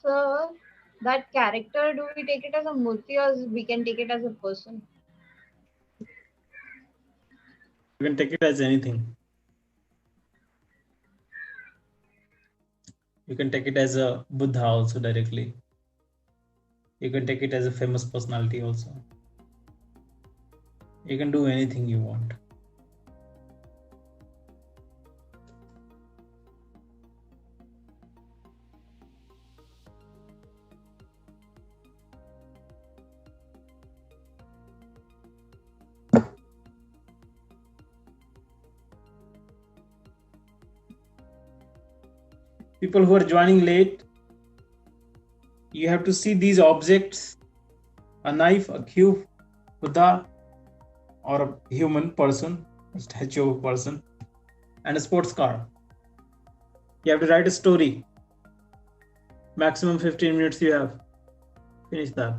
Sir, that character, do we take it as a murti or we can take it as a person? You can take it as anything. You can take it as a Buddha also directly. You can take it as a famous personality also. You can do anything you want. People who are joining late, you have to see these objects: a knife, a cube, Buddha, or a human person, a statue of a person, and a sports car. You have to write a story. Maximum 15 minutes you have. Finish that.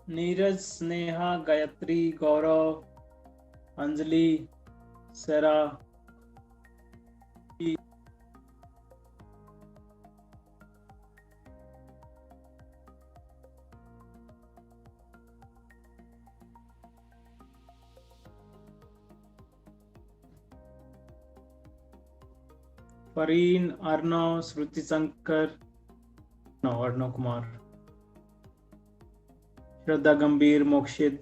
Neeraj, Sneha, Gayatri, Gaurav, Anjali, Sarah, Fareen, Arnav, Shruti Sankar, no, Arnav Kumar, Shraddha Gambhir, Mokshit.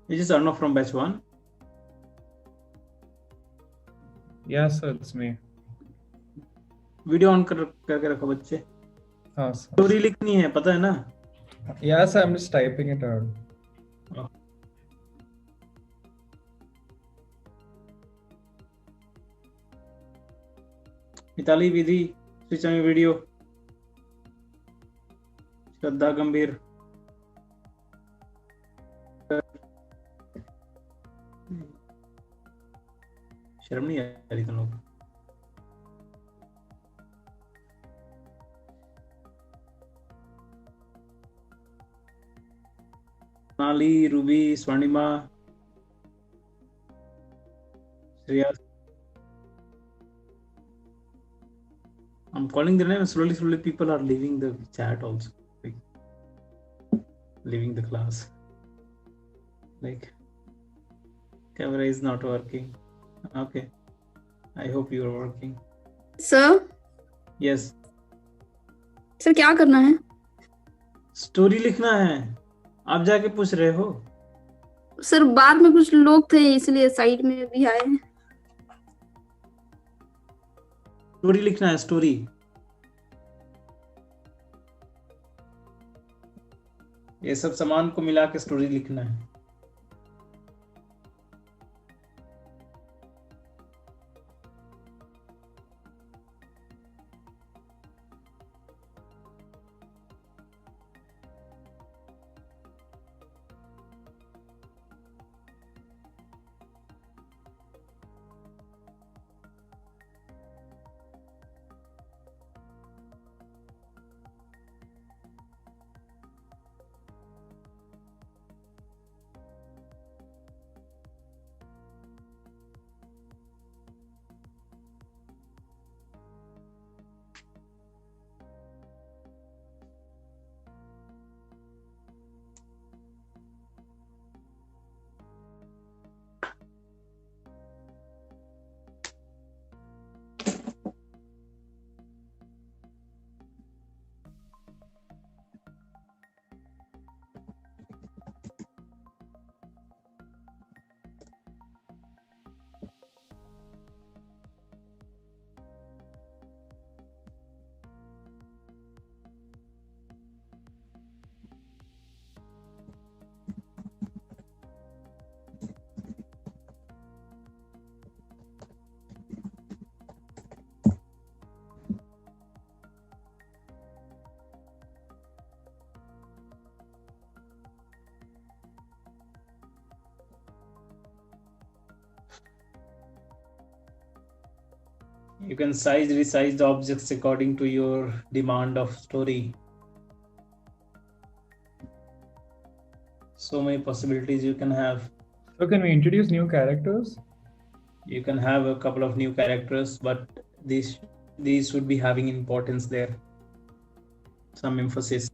Is this Arnav from batch 1? Yes, sir, it's me. Video on करके रखो बच्चे. हाँ sir. Story लिखनी है, पता है ना? Yes, I'm just typing it out. Mitali, Vidhi, switch on your video. श्रद्धा गंभीर. शर्म नहीं आ रही तुम लोग? Nali, Ruby, Swarnima, Shreya. I'm calling the name. Slowly people are leaving the chat also, like leaving the class. Like Camera is not working. Okay. I hope you are working. Sir Yes. Sir क्या करना है? Story लिखना है. आप जाके पूछ रहे हो? सर बाद में कुछ लोग थे इसलिए साइड में भी आए हैं. स्टोरी लिखना है. स्टोरी. ये सब सामान को मिला के स्टोरी लिखना है. You can resize the objects according to your demand of story. So many possibilities you can have. So can we introduce new characters? You can have a couple of new characters, but these should be having importance there. Some emphasis.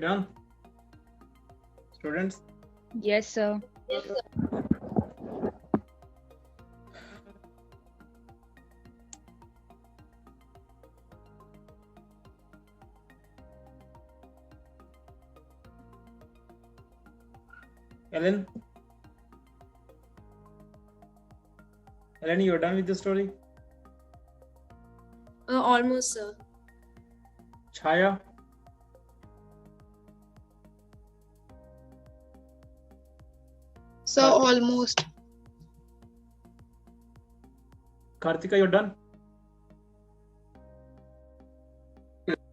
done? Students? Yes, sir. Ellen? Ellen, you're done with the story? Almost, sir. Chaya? So almost. Kartika, you're done?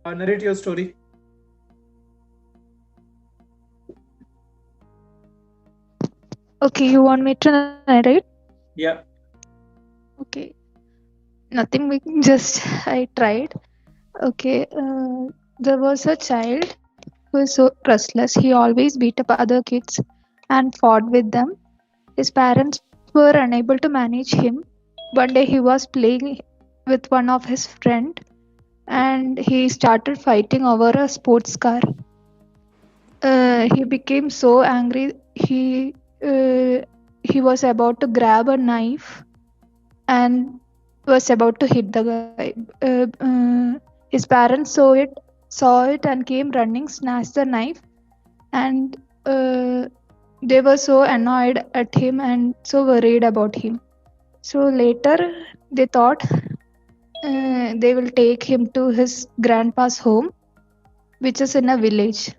Narrate your story. Okay, you want me to narrate? Yeah. Okay. Nothing big, just I tried. Okay, there was a child who was so restless. He always beat up other kids and fought with them. His parents were unable to manage him. One day he was playing with one of his friend and he started fighting over a sports car. He became so angry. He was about to grab a knife and was about to hit the guy. His parents saw it and came running, snatched the knife, and they were so annoyed at him and so worried about him. So later they thought they will take him to his grandpa's home, which is in a village.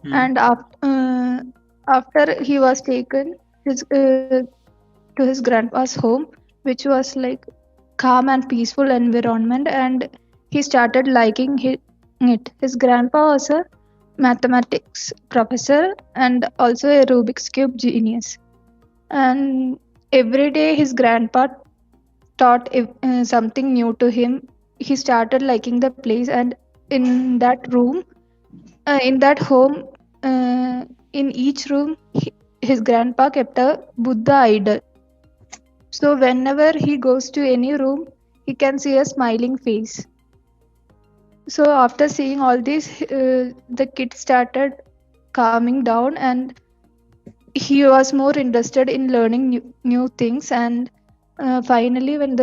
And after he was taken to his grandpa's home, which was like calm and peaceful environment, and he started liking it. His grandpa was a mathematics professor and also a Rubik's Cube genius. And every day his grandpa taught something new to him. He started liking the place, and in that room, in that home, in each room, his grandpa kept a Buddha idol. So whenever he goes to any room, he can see a smiling face. So after seeing all this, the kid started calming down and he was more interested in learning new things. And finally, when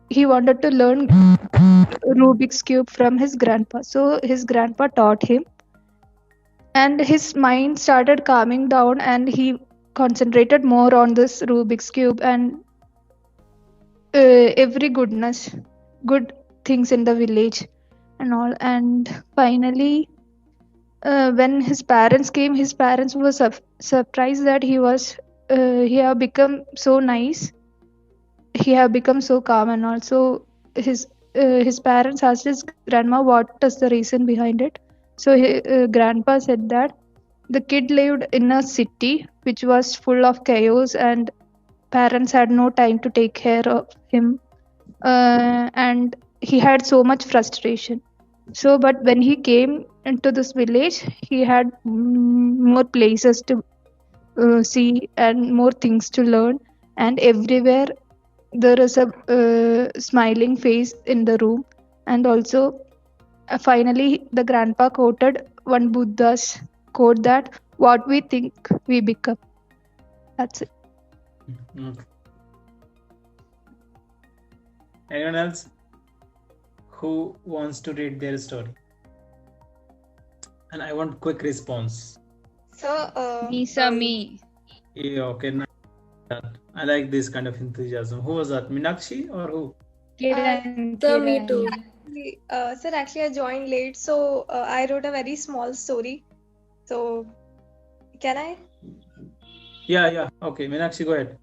he wanted to learn Rubik's Cube from his grandpa, so his grandpa taught him, and his mind started calming down and he concentrated more on this Rubik's Cube and every good things in the village and all. And finally, when his parents came, his parents were surprised that he have become so nice, he have become so calm. And also his parents asked his grandma what is the reason behind it. So grandpa said that the kid lived in a city which was full of chaos and parents had no time to take care of him, and he had so much frustration. So but when he came into this village, he had more places to see and more things to learn, and everywhere there is a smiling face in the room. And also finally the grandpa quoted one Buddha's quote that what we think we become. That's it. Okay. Anyone else who wants to read their story? And I want quick response. So Me, sir, me. Yeah, okay. I like this kind of enthusiasm. Who was that? Minakshi or who? Kiran. Sir, me too. Sir, actually I joined late, so I wrote a very small story. So can I? Yeah. Okay, Minakshi, go ahead.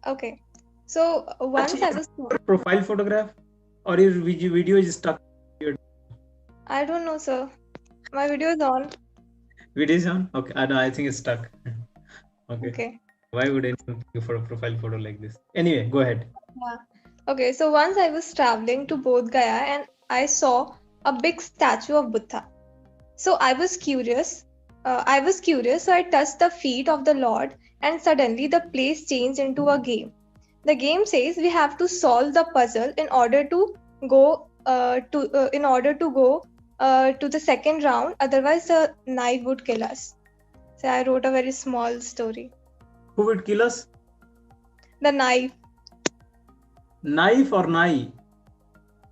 Okay. So once I was Profile photograph or your video is stuck? I don't know, sir. My video is on. Video is on? Okay, I think it's stuck. Okay. Why would anyone go for a profile photo like this? Anyway, go ahead. Yeah. Okay, so once I was traveling to Bodh Gaya and I saw a big statue of Buddha. So I was curious, so I touched the feet of the Lord and suddenly the place changed into a game. The game says we have to solve the puzzle in order to go to the second round. Otherwise, the knife would kill us. So I wrote a very small story. Who would kill us? The knife. Knife or nai?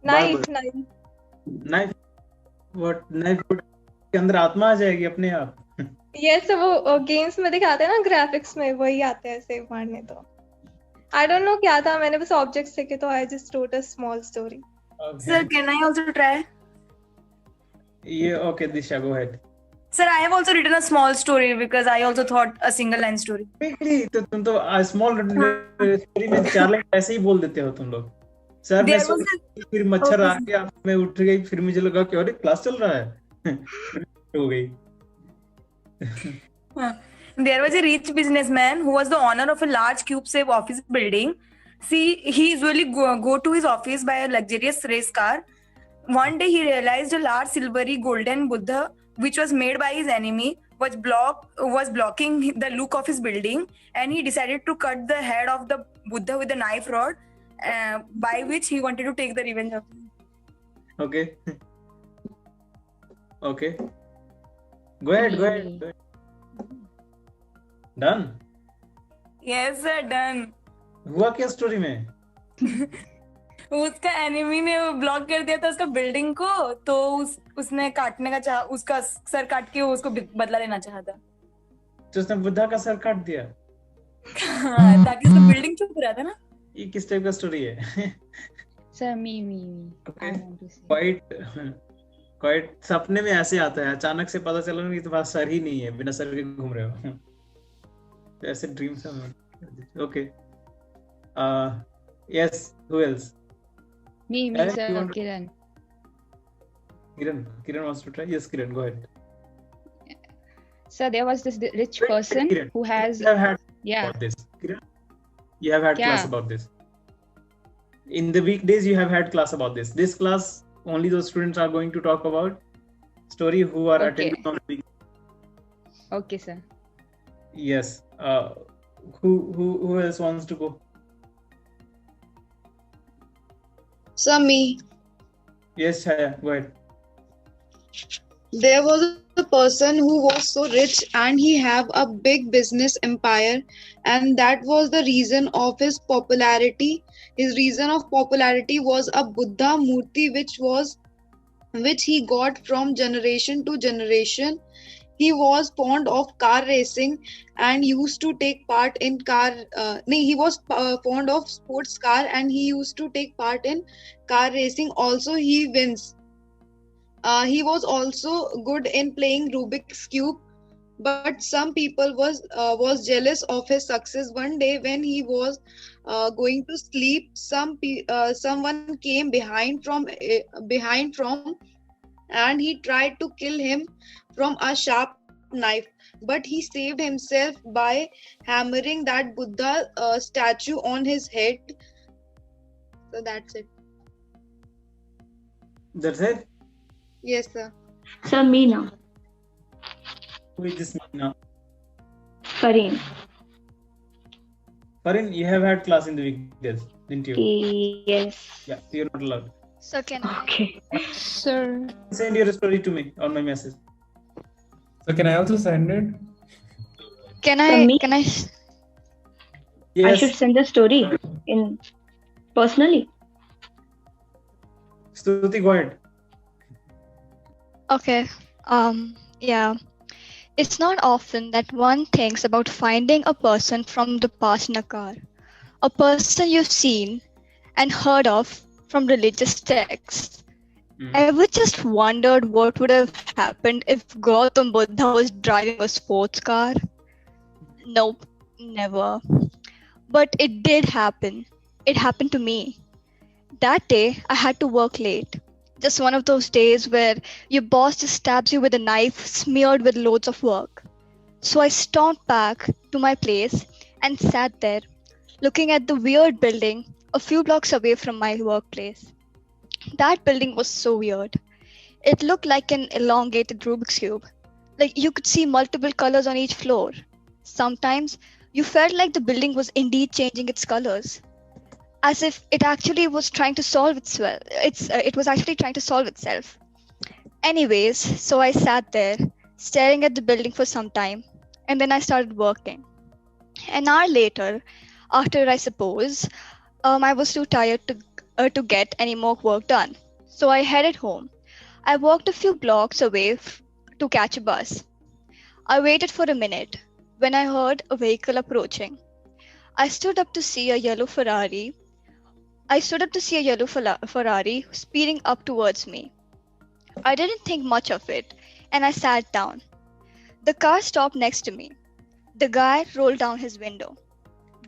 Knife. Barber. Knife. Knife. What knife would? के अंदर आत्मा आ जाएगी अपने आप. Yes, वो games में दिखाते हैं ना, ग्राफिक्स में वही आते हैं ऐसे मारने. तो I don't know क्या था, मैंने बस ऑब्जेक्ट्स देखे तो I just wrote a small story. Okay. Sir, can I also try? Yeah. Okay, Disha, go ahead. Sir, I have also written a small story because I also thought a single line story. Really? तो तुम तो small story में 4 line ऐसे ही बोल देते हो तुम लोग. सर ने फिर मच्छर आ गया, मैं उठ गई, फिर मुझे लगा कि अरे क्लास चल रहा है. हो गई. There was a rich businessman who was the owner of a large cube-shaped office building. See, he usually go to his office by a luxurious race car. One day he realized a large silvery golden Buddha, which was made by his enemy, was blocking the look of his building, and he decided to cut the head of the Buddha with a knife rod, by which he wanted to take the revenge of him. Okay. Okay. Go ahead. Done. Yes, sir, done. हुआ क्या story में? उसका enemy ने block कर दिया था उसका building को, तो उसने काटने का चाहा, उसका सर काट के उसको बदला लेना चाहा था. तो उसने बुद्धा का सर काट दिया. ताकि उसका बिल्डिंग चुप रहा था ना. ये किस टाइप का स्टोरी है? Sir, me. Okay. I want to say. Quite सपने में ऐसे आता है, अचानक से पता चला कि तुम्हारा सर ही नहीं है, बिना सर के घूम रहे हो. तो ऐसे ड्रीम्स हैं. Okay. Yes. Who else? Me, Hey, sir, you want to- Kiran. Kiran wants to try. Yes, Kiran, go ahead. Sir, there was this rich Wait, person Kiran, who has, you have had yeah, about this. Kiran, you have had Yeah. class about this. In the weekdays, you have had class about this. This class, only those students are going to talk about story who are Okay. attending on the week. okay, sir. Yes. Who else wants to go? So me. Yes, Chaya, go ahead. There was a person who was so rich and he have a big business empire, and that was the reason of his popularity. His reason of popularity was a Buddha Murti which he got from generation to generation. He was fond of car racing and used to take part in he was fond of sports car and he used to take part in car racing. Also, he wins. He was also good in playing Rubik's Cube, but some people was jealous of his success. One day when he was going to sleep, someone came behind from and he tried to kill him from a sharp knife, but he saved himself by hammering that Buddha statue on his head. So that's it. That's it? Yes, sir. Sir, me now. Who is this now? Fareen. Farin, you have had class in the weekdays, didn't you? Yes. Yeah, so you're not allowed. So can I? Okay. Sir, Send your story to me on my message. So can I also send it? Can me? I? Yes. I should send the story in personally. Stuti, go ahead. Okay. Yeah. It's not often that one thinks about finding a person from the past in a car. A person you've seen and heard of from religious texts. Ever just wondered what would have happened if Gautam Buddha was driving a sports car? Nope, never. But it did happen. It happened to me. That day, I had to work late. Just one of those days where your boss just stabs you with a knife smeared with loads of work. So I stomped back to my place and sat there, looking at the weird building a few blocks away from my workplace. That building was so weird. It looked like an elongated Rubik's Cube. Like you could see multiple colors on each floor. Sometimes you felt like the building was indeed changing its colors, as if it actually was trying to solve itself. It was actually trying to solve itself. Anyways, so I sat there, staring at the building for some time, and then I started working. An hour later, after I suppose, I was too tired to get any more work done. So I headed home. I walked a few blocks away to catch a bus. I waited for a minute when I heard a vehicle approaching. I stood up to see a yellow Ferrari. Ferrari speeding up towards me. I didn't think much of it, and I sat down. The car stopped next to me. The guy rolled down his window.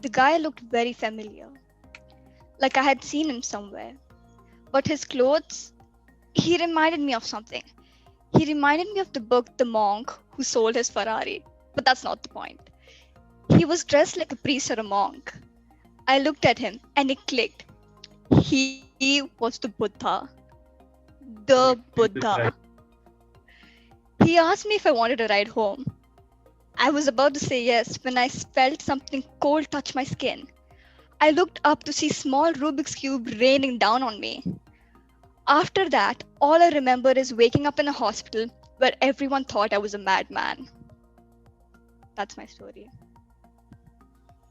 The guy looked very familiar, like I had seen him somewhere. But his clothes, he reminded me of something. He reminded me of the book The Monk Who Sold His Ferrari. But that's not the point. He was dressed like a priest or a monk. I looked at him and it clicked. He was the Buddha. The Buddha. He asked me if I wanted a ride home. I was about to say yes when I felt something cold touch my skin. I looked up to see small Rubik's Cube raining down on me. After that, all I remember is waking up in a hospital where everyone thought I was a madman. That's my story.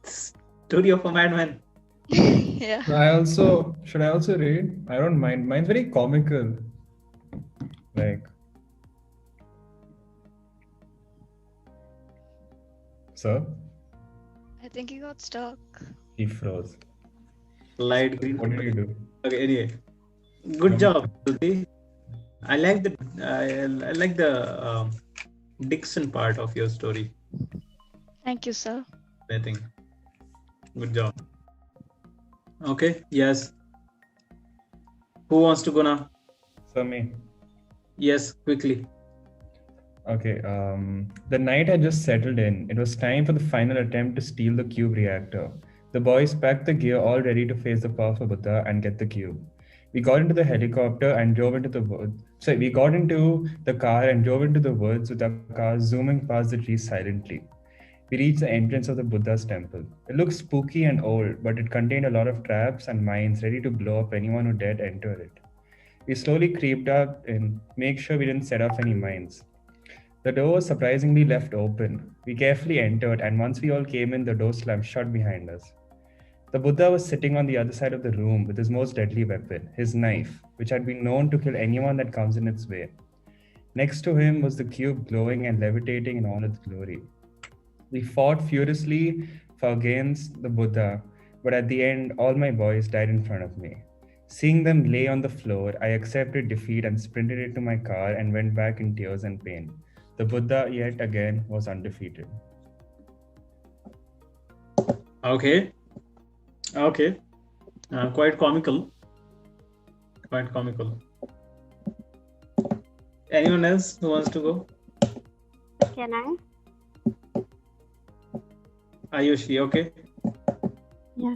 Story of a madman. Yeah. Should I also read? I don't mind. Mine's very comical. Sir? I think he got stuck. He froze. Light green. What did you do? Okay, anyway. Good job, Shruti. I like the diction part of your story. Thank you, sir. I think. Good job. Okay, yes. Who wants to go now? Sir, me. Yes, quickly. Okay, the night had just settled in. It was time for the final attempt to steal the cube reactor. The boys packed the gear all ready to face the powerful Buddha and get the cube. We got into the helicopter and drove into the woods. We got into the car and drove into the woods with our car zooming past the trees silently. We reached the entrance of the Buddha's temple. It looked spooky and old, but it contained a lot of traps and mines ready to blow up anyone who dared enter it. We slowly creeped up and make sure we didn't set off any mines. The door was surprisingly left open. We carefully entered, and once we all came in, the door slammed shut behind us. The Buddha was sitting on the other side of the room with his most deadly weapon, his knife, which had been known to kill anyone that comes in its way. Next to him was the cube glowing and levitating in all its glory. We fought furiously against the Buddha, but at the end, all my boys died in front of me. Seeing them lay on the floor, I accepted defeat and sprinted into my car and went back in tears and pain. The Buddha, yet again, was undefeated. Okay. Quite comical. Anyone else who wants to go? Can I? Ayushi, okay. Yeah.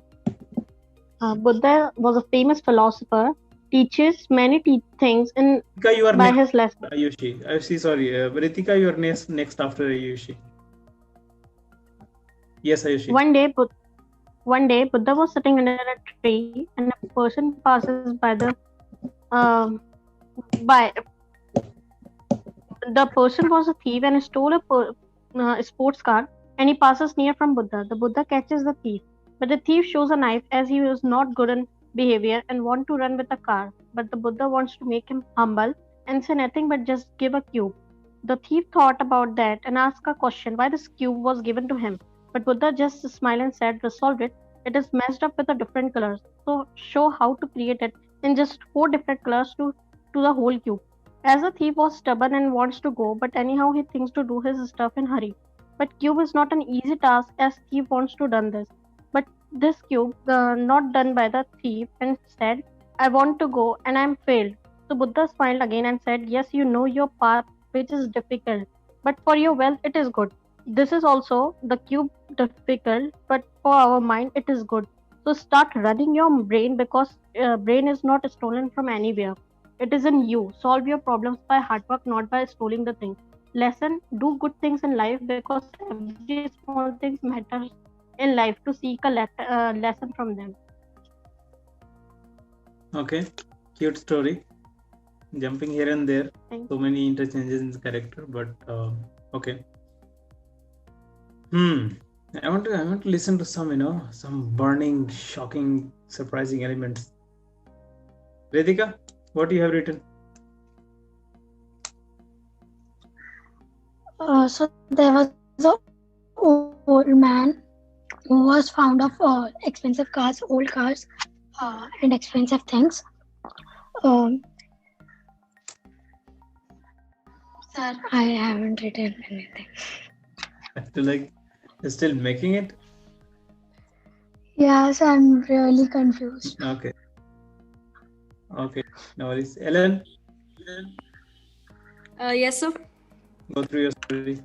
Buddha was a famous philosopher, teaches many things in Ritika, by next. his lesson. Ayushi, sorry. Ritika, you are next after Ayushi. Yes, Ayushi. One day, Buddha was sitting under a tree, and a person passes by the person was a thief and stole a sports car, and he passes near from Buddha. The Buddha catches the thief, but the thief shows a knife as he was not good in behavior and want to run with the car. But the Buddha wants to make him humble and say nothing but just give a cube. The thief thought about that and asked a question why this cube was given to him. But Buddha just smiled and said, resolve it. It is messed up with the different colors. So show how to create it in just 4 different colors to the whole cube. As the thief was stubborn and wants to go, but anyhow he thinks to do his stuff in hurry. But cube is not an easy task as thief wants to done this. But this cube not done by the thief and said, I want to go and I am failed. So Buddha smiled again and said, yes, you know your path which is difficult, but for your wealth it is good. This is also the cube difficult, but for our mind it is good. So start running your brain because brain is not stolen from anywhere. It is in you. Solve your problems by hard work, not by stealing the things. Lesson, do good things in life because every small thing matters in life to seek a lesson from them. Okay, cute story. jumping here and there. Thank So many interchanges in the character, but okay. I want to listen to some burning, shocking, surprising elements. Vedika, what you have written? So there was an old man who was fond of expensive cars, old cars, and expensive things. Sir, I haven't written anything. You're still making it? Yes, I'm really confused. Okay. No worries. Ellen? Yes, sir. Go through your story.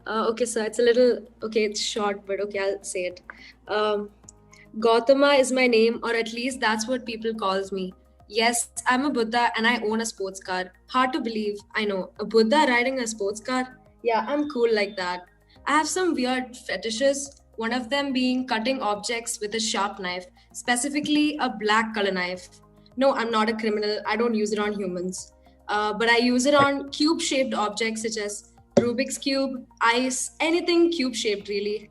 Okay, sir. It's short, but okay, I'll say it. Gautama is my name, or at least that's what people calls me. Yes, I'm a Buddha and I own a sports car. Hard to believe, I know. A Buddha riding a sports car? Yeah, I'm cool like that. I have some weird fetishes, one of them being cutting objects with a sharp knife, specifically a black color knife. No, I'm not a criminal. I don't use it on humans. But I use it on cube-shaped objects such as Rubik's Cube, ice, anything cube-shaped really.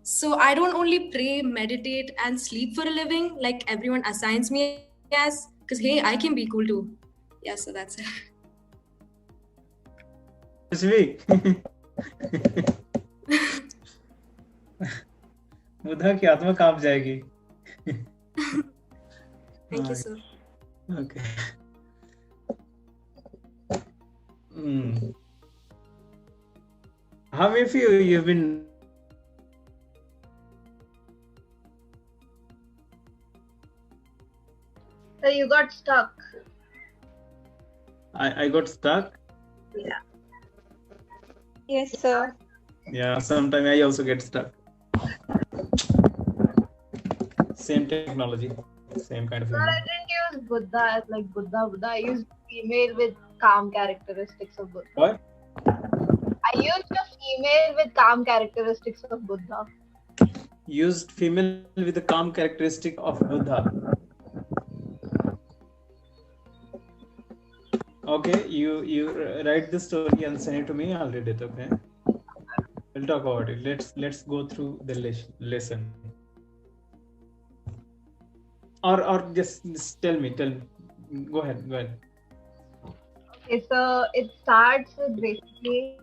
So I don't only pray, meditate, and sleep for a living like everyone assigns me as, because hey, I can be cool too. Yeah, so that's it. Sweet. Buddha की आत्मा कांप जाएगी. Thank you, sir. Okay. How many of you've been? So you got stuck. I got stuck. Yeah. Yes, sir. Yeah, sometimes I also get stuck. Same technology, same kind of Sir, thing. I didn't use Buddha as like Buddha. I used female with calm characteristics of Buddha. What? I used a female with calm characteristics of Buddha. Used female with the calm characteristic of Buddha. Okay, you write the story and send it to me. I'll read it. Okay, we'll talk about it. Let's go through the lesson. Or just tell me. Go ahead. Okay, so it starts with basically,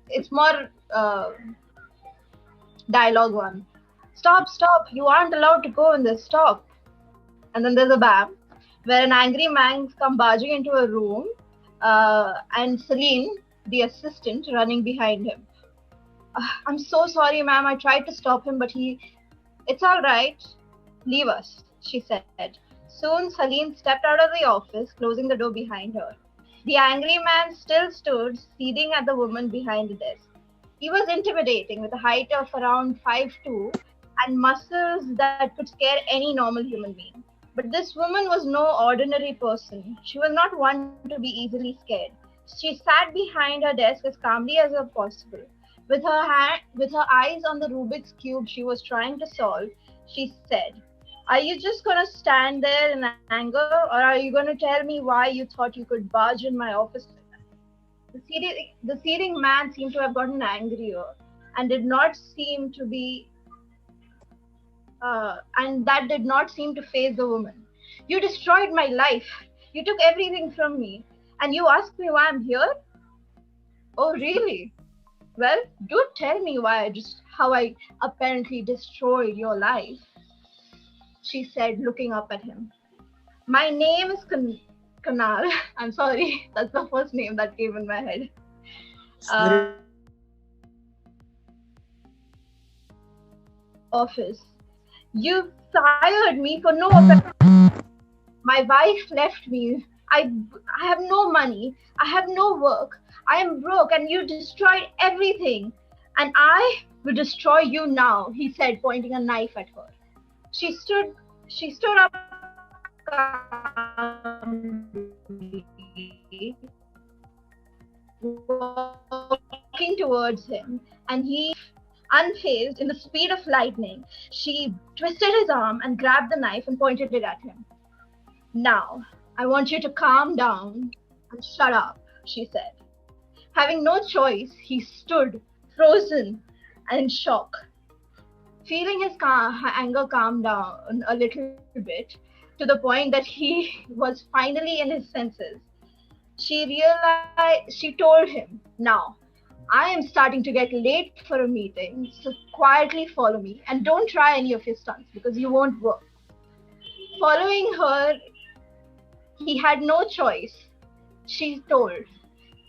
it's more dialogue one. Stop! You aren't allowed to go in this. Stop! And then there's a bam, where an angry man comes barging into a room, and Celine, the assistant, running behind him. I'm so sorry, ma'am. I tried to stop him, but it's all right. Leave us, she said. Soon, Celine stepped out of the office, closing the door behind her. The angry man still stood, seething at the woman behind the desk. He was intimidating, with a height of around 5'2" and muscles that could scare any normal human being. But this woman was no ordinary person. She was not one to be easily scared. She sat behind her desk as calmly as possible. With her eyes on the Rubik's Cube she was trying to solve, she said, "Are you just going to stand there in anger, or are you going to tell me why you thought you could barge in my office?" The seething man seemed to have gotten angrier and did not seem to be and that did not seem to faze the woman. "You destroyed my life. You took everything from me. And you asked me why I'm here? Oh, really? Well, do tell me how I apparently destroyed your life," she said, looking up at him. "My name is Kanal." I'm sorry, that's the first name that came in my head. Office. "You fired me for no offense. My wife left me. I have no money. I have no work. I am broke, and you destroyed everything. And I will destroy you now," he said, pointing a knife at her. She stood up calmly, walking towards him, and he, unfazed in the speed of lightning, she twisted his arm and grabbed the knife and pointed it at him. Now, I want you to calm down and shut up, she said. Having no choice, he stood, frozen and in shock. Feeling his anger calm down a little bit, to the point that he was finally in his senses, she told him, "Now, I am starting to get late for a meeting, so quietly follow me and don't try any of your stunts because you won't work." Following her, he had no choice, she told.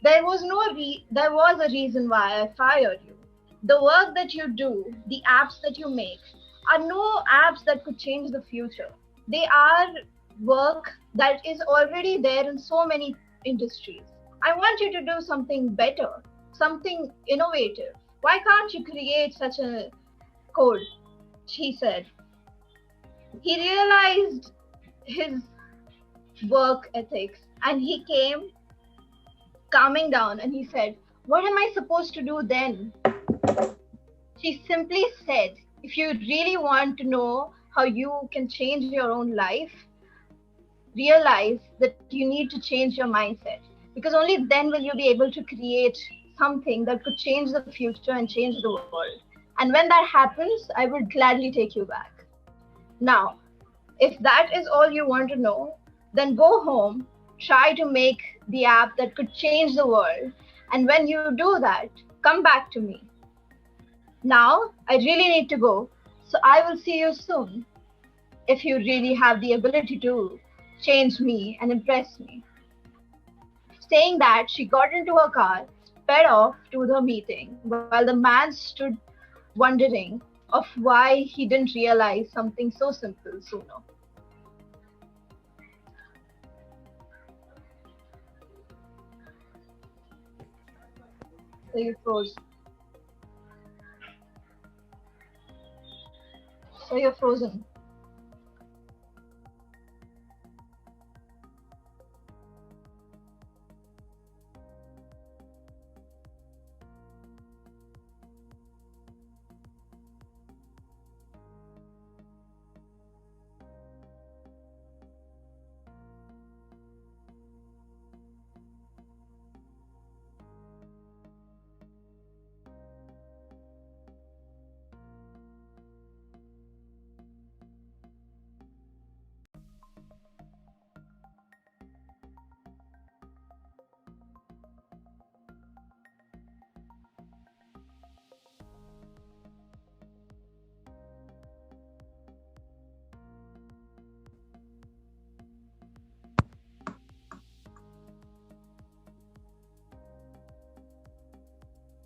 There was a reason why I fired you. The work that you do, the apps that you make, are no apps that could change the future. They are work that is already there in so many industries. I want you to do something better, something innovative. Why can't you create such a code? She said. He realized his work ethics and he came calming down and he said, "What am I supposed to do then?" She simply said, "If you really want to know how you can change your own life, realize that you need to change your mindset, because only then will you be able to create something that could change the future and change the world. And when that happens, I would gladly take you back." Now, if that is all you want to know, then go home, try to make the app that could change the world. And when you do that, come back to me. Now, I really need to go, so I will see you soon. If you really have the ability to change me and impress me. Saying that, she got into her car, sped off to the meeting, while the man stood wondering of why he didn't realize something so simple sooner. So you froze. So you're frozen.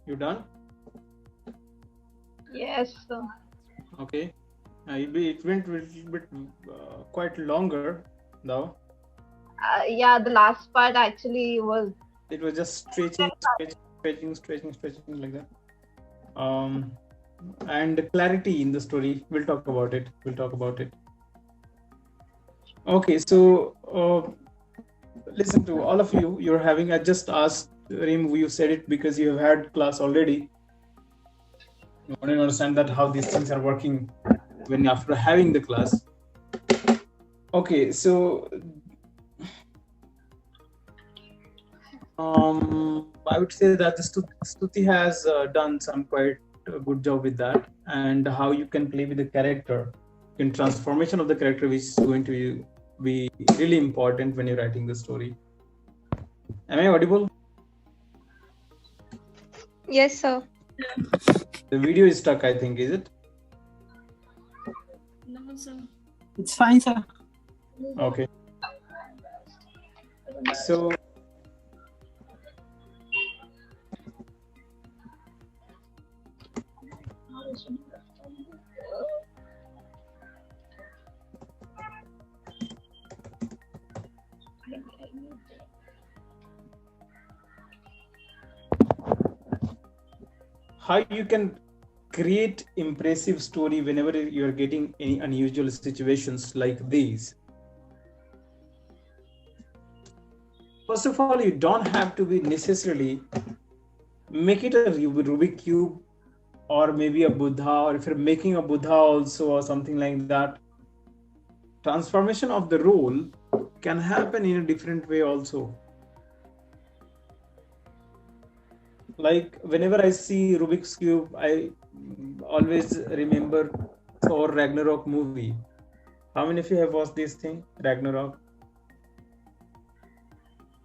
You done? Yes, sir. Okay. It went a little bit quite longer though. Yeah, the last part actually was. It was just stretching like that. And clarity in the story. We'll talk about it. Okay, so listen to all of you. You're having. I just asked Reem, you said it because you have had class already. You want to understand that how these things are working when after having the class. Okay, so I would say that Stuti has done some quite a good job with that, and how you can play with the character in transformation of the character, which is going to be really important when you're writing the story. Am I audible? Yes, sir. The video is stuck, I think, is it? No, sir. It's fine, sir. Okay. So how you can create impressive story whenever you're getting any unusual situations like these. First of all, you don't have to be necessarily make it a Rubik cube or maybe a Buddha, or if you're making a Buddha also or something like that. Transformation of the role can happen in a different way also. Like whenever I see Rubik's Cube, I always remember Thor Ragnarok movie. How many of you have watched this thing, Ragnarok?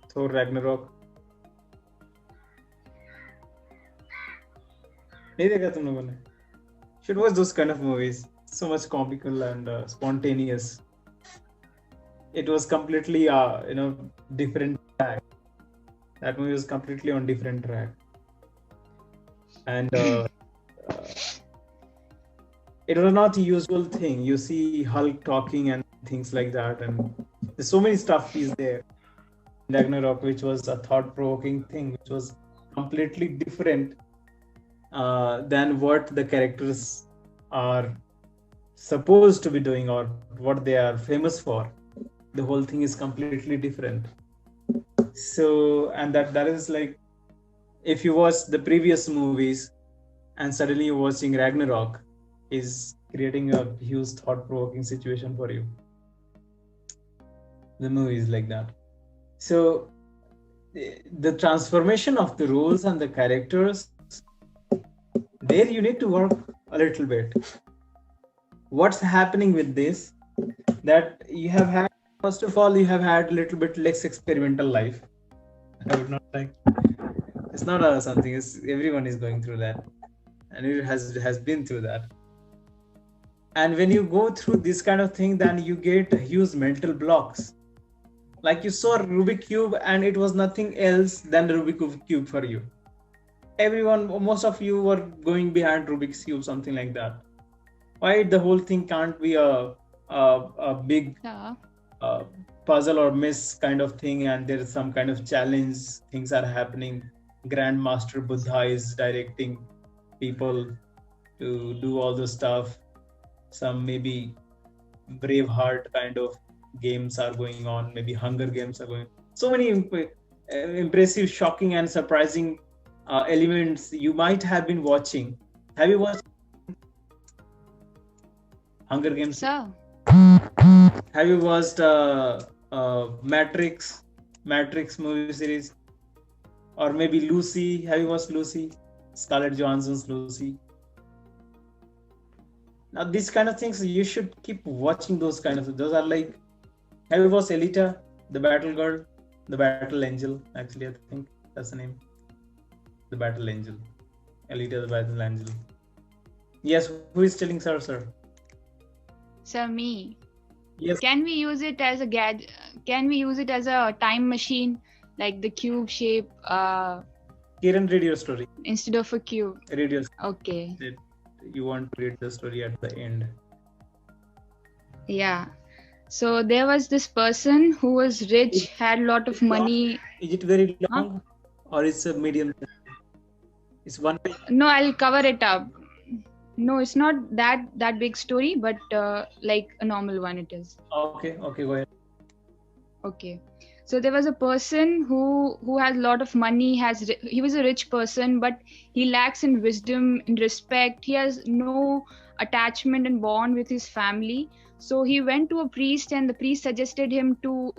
Thor Ragnarok. नहीं देखा तुम लोगों ने? Should watch those kind of movies. So much comical and spontaneous. It was completely, different track. That movie was completely on different track. And it was not a usual thing. You see Hulk talking and things like that, and there's so many stuff is there. Ragnarok, which was a thought-provoking thing, which was completely different than what the characters are supposed to be doing or what they are famous for. The whole thing is completely different. So, and that is like, if you watch the previous movies and suddenly you're watching Ragnarok, is creating a huge thought-provoking situation for you. The movie is like that. So the transformation of the roles and the characters, there you need to work a little bit. What's happening with this? That you have had, first of all, you have had a little bit less experimental life. I would not like. It's not something. Everyone is going through that, and it has been through that. And when you go through this kind of thing, then you get huge mental blocks. Like you saw Rubik Cube, and it was nothing else than the Rubik Cube for you. Most of you were going behind Rubik's Cube, something like that. Why the whole thing can't be a big puzzle or miss kind of thing, and there is some kind of challenge, things are happening. Grandmaster Buddha is directing people to do all the stuff. Some maybe Braveheart kind of games are going on, maybe Hunger Games are going. So many impressive, shocking and surprising elements you might have been watching. Have you watched Hunger Games? Sir. Have you watched Matrix movie series? Or maybe Lucy? Have you watched Lucy? Scarlett Johansson's Lucy. Now these kind of things, you should keep watching those kind of, those are like, have you watched Alita, the battle girl, the battle angel? Actually, I think that's the name. The battle angel. Alita, the battle angel. Yes, who is telling sir? Sir, me. Yes. Can we use it as a gadget? Can we use it as a time machine, like the cube shape? Kiran, read your story. Instead of a cube. Read your story. Okay. You want to read the story at the end. Yeah. So there was this person who was rich, had a lot of money. Is it very long, or it's a medium? It's one page. No, I'll cover it up. No, it's not that big story, but like a normal one it is. Okay, go ahead. Okay. So there was a person who has a lot of money, he was a rich person, but he lacks in wisdom, in respect. He has no attachment and bond with his family. So he went to a priest, and the priest suggested him to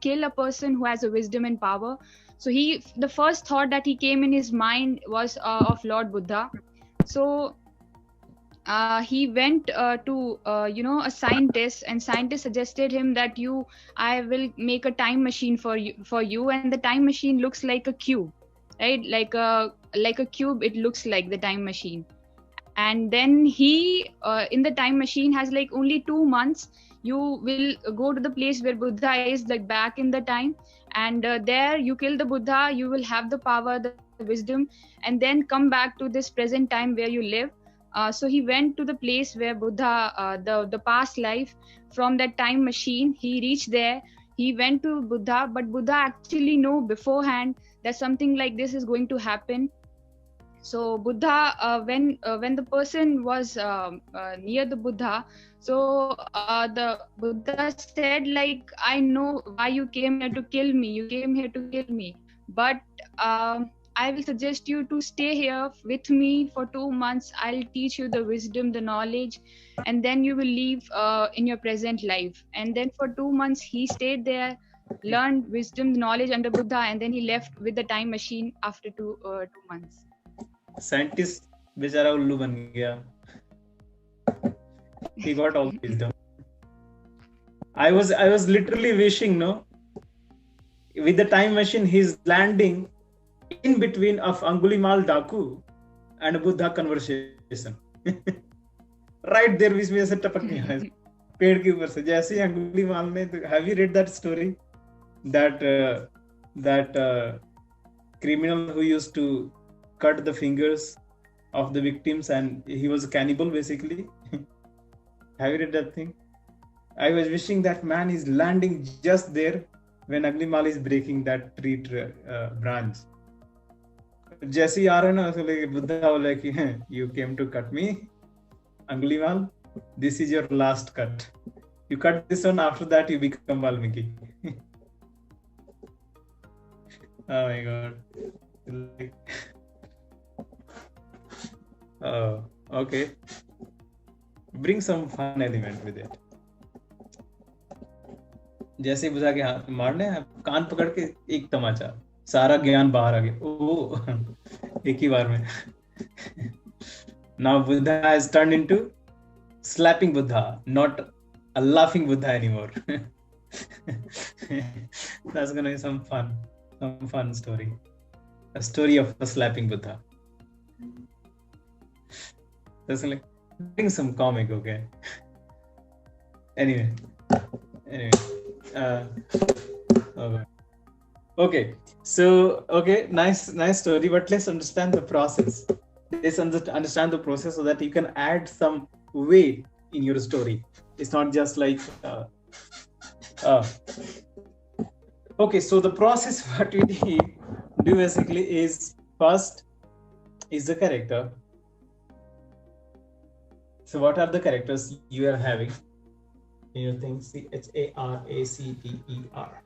kill a person who has a wisdom and power. So the first thought that he came in his mind was of Lord Buddha. So he went to a scientist, and scientist suggested him that I will make a time machine for you, and the time machine looks like a cube, right? Like a cube, it looks like the time machine. And then he in the time machine has like only 2 months. You will go to the place where Buddha is, like back in the time, and there you kill the Buddha. You will have the power, the wisdom, and then come back to this present time where you live. So he went to the place where Buddha, the past life, from that time machine. He reached there. He went to Buddha, but Buddha actually knew beforehand that something like this is going to happen. So Buddha, when the person was near the Buddha, so the Buddha said, like, I know why you came here to kill me. You came here to kill me. But I will suggest you to stay here with me for 2 months. I'll teach you the wisdom, the knowledge, and then you will leave in your present life. And then for 2 months, he stayed there, learned wisdom, knowledge under Buddha, and then he left with the time machine after 2 months. Scientist बेचारा उल्लू बन गया. He got all wisdom. I was literally wishing, no, with the time machine, he's landing in between of Angulimal Daku and Buddha conversation. Right there, which में से टपक गया पेड़ के ऊपर से. जैसे ही अंगुलीमाल ने, have you read that story? That criminal who used to cut the fingers of the victims, and he was a cannibal basically. Have you read that thing? I was wishing that man is landing just there when Angulimal is breaking that tree branch. जैसे ही आ रहा है ना, उसको बुद्धा बोला कि you came to cut me, Angulimal, this is your last cut. You cut this one, after that you become Valmiki. Oh my god. Okay. Bring some fun element with it. जैसे बुझा के हाथ मारने, कान पकड़ के एक तमाचा, सारा ज्ञान बाहर आ गया. ओ एक ही बार में. Now Buddha has turned into slapping Buddha, not a laughing Buddha anymore. That's gonna be some fun story. A story of a slapping Buddha. That's like bring some comic, okay? Anyway. Okay. So nice story, but let's understand the process. Let's understand the process so that you can add some weight in your story. It's not just like okay, so the process what we do basically is, first is the character. So what are the characters you are having in your thing? CHARACTER.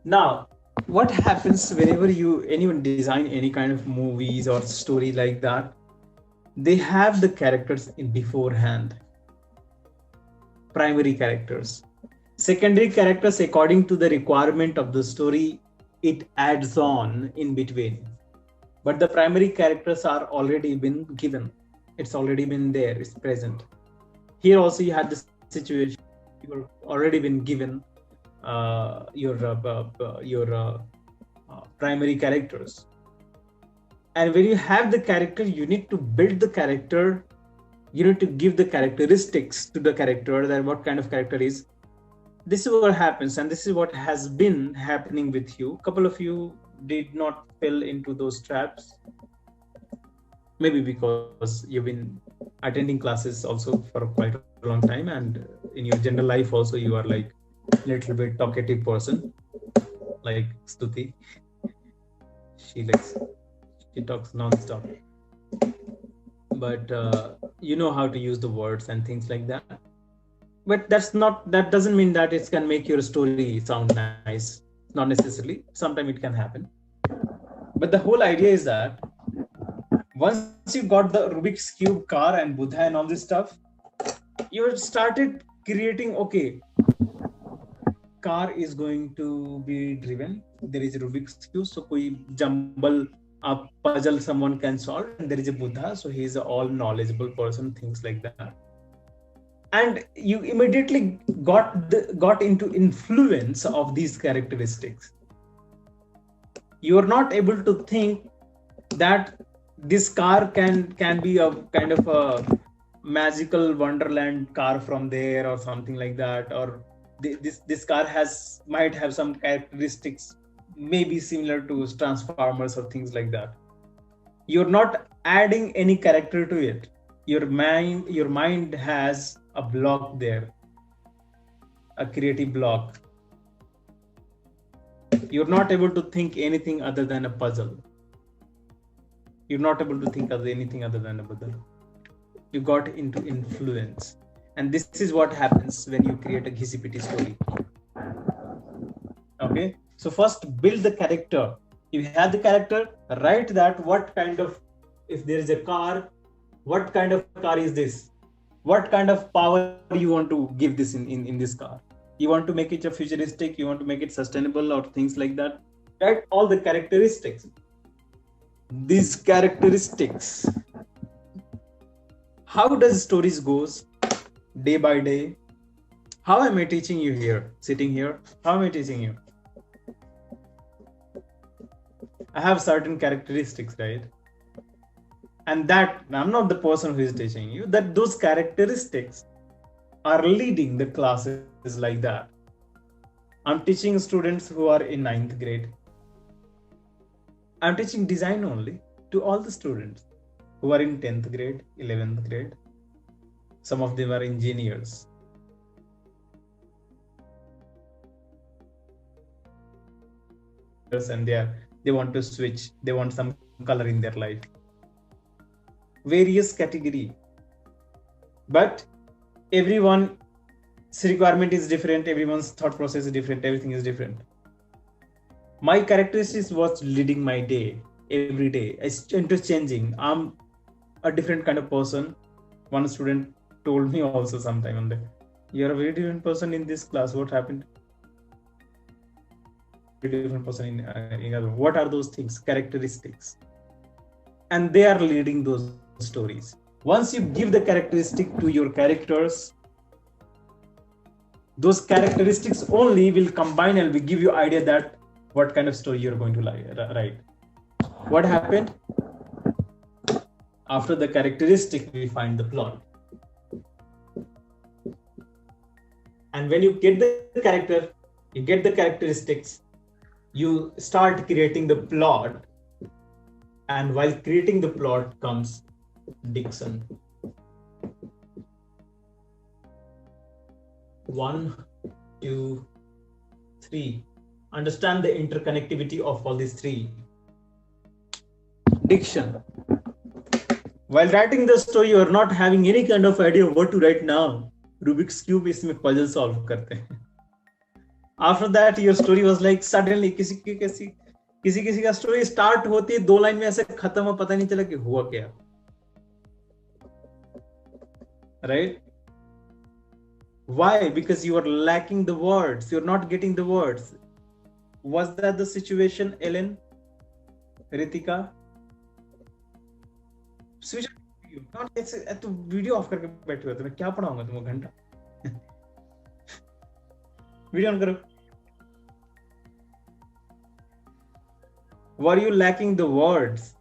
Now, what happens whenever anyone design any kind of movies or story like that? They have the characters in beforehand. Primary characters. Secondary characters, according to the requirement of the story, it adds on in between. But the primary characters are already been given. It's already been there, it's present. Here also you had this situation, you've already been given your primary characters. And when you have the character, you need to build the character, you need to give the characteristics to the character, that what kind of character is. This is what happens, and this is what has been happening with you. A couple of you did not fall into those traps. Maybe because you've been attending classes also for quite a long time, and in your general life also you are like a little bit talkative person, like Stuti. She talks non-stop. But you know how to use the words and things like that. But that doesn't mean that it can make your story sound nice. Not necessarily. Sometimes it can happen. But the whole idea is that once you got the Rubik's Cube car and Buddha and all this stuff, you started creating, okay, car is going to be driven. There is a Rubik's Cube, so koi jumble a puzzle someone can solve, and there is a Buddha, so he is an all knowledgeable person, things like that. And you immediately got into influence of these characteristics. You are not able to think that this car can be a kind of a magical wonderland car from there or something like that, or this car might have some characteristics maybe similar to Transformers or things like that. You're not adding any character to it. Your mind has a block there, a creative block. You're not able to think anything other than a puzzle. You're not able to think of anything other than a puzzle. You got into influence. And this is what happens when you create a Ghisi-Piti story. Okay? So first build the character. You have the character, write that what kind of, if there is a car, what kind of car is this? What kind of power you want to give this in this car? You want to make it a futuristic, you want to make it sustainable or things like that. Write all the characteristics. These characteristics. How does stories goes day by day? How am I teaching you here, sitting here? How am I teaching you? I have certain characteristics, right? And that I'm not the person who is teaching you, that those characteristics are leading the classes like that. I'm teaching students who are in 9th grade. I'm teaching design only to all the students who are in 10th grade, 11th grade. Some of them are engineers. And they want to switch, they want some color in their life. Various category. But everyone's requirement is different, everyone's thought process is different, everything is different. My characteristics was leading my day, every day. It's interchanging. I'm a different kind of person. One student told me also sometime on that, you're a very different person in this class. What happened? Different person in other. What are those things? Characteristics. And they are leading those stories. Once you give the characteristic to your characters, those characteristics only will combine and will give you idea that what kind of story you're going to write. What happened? After the characteristic, we find the plot. And when you get the character, you get the characteristics, you start creating the plot. And while creating the plot comes diction. 1, 2, 3. Understand the interconnectivity of all these three. Diction. While writing the story, you are not having any kind of idea of what to write now. Rubik's Cube इसमें puzzle solve करते हैं. After that, your story was like suddenly किसी का story start होती है 2 line में ऐसे खत्म हो, पता नहीं चला कि हुआ क्या. Right? Why? Because you are lacking the words. You're not getting the words. Was that the situation, Ellen? Ritika? Switch not तो वीडियो ऑफ करके बैठे हुए थे. मैं क्या पढ़ाऊंगा तुमको घंटा. वीडियो ऑन करो. Were you lacking the words,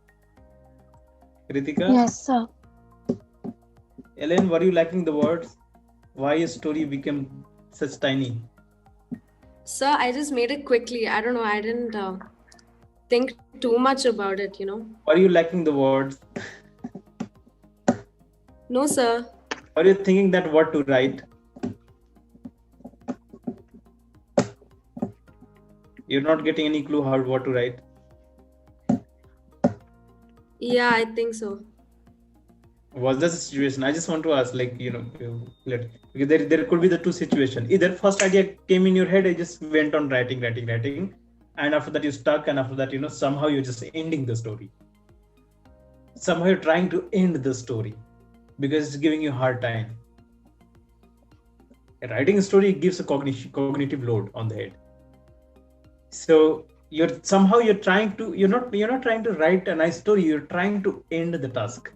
Ritika? Yes, sir. Ellen, were you lacking the words? Why your story became such tiny? Sir, I just made it quickly. I don't know. I didn't think too much about it, you know. Were you lacking the words? No, sir. Are you thinking that what to write? You're not getting any clue how what to write? Yeah, I think so. Was that the situation? I just want to ask, like, you know, there could be the two situations. Either first idea came in your head, I just went on writing, and after that you stuck, and after that, you know, somehow you're just ending the story. Somehow you're trying to end the story because it's giving you a hard time. Writing a story gives a cognitive load on the head. So you're trying to, you're not trying to write a nice story, you're trying to end the task.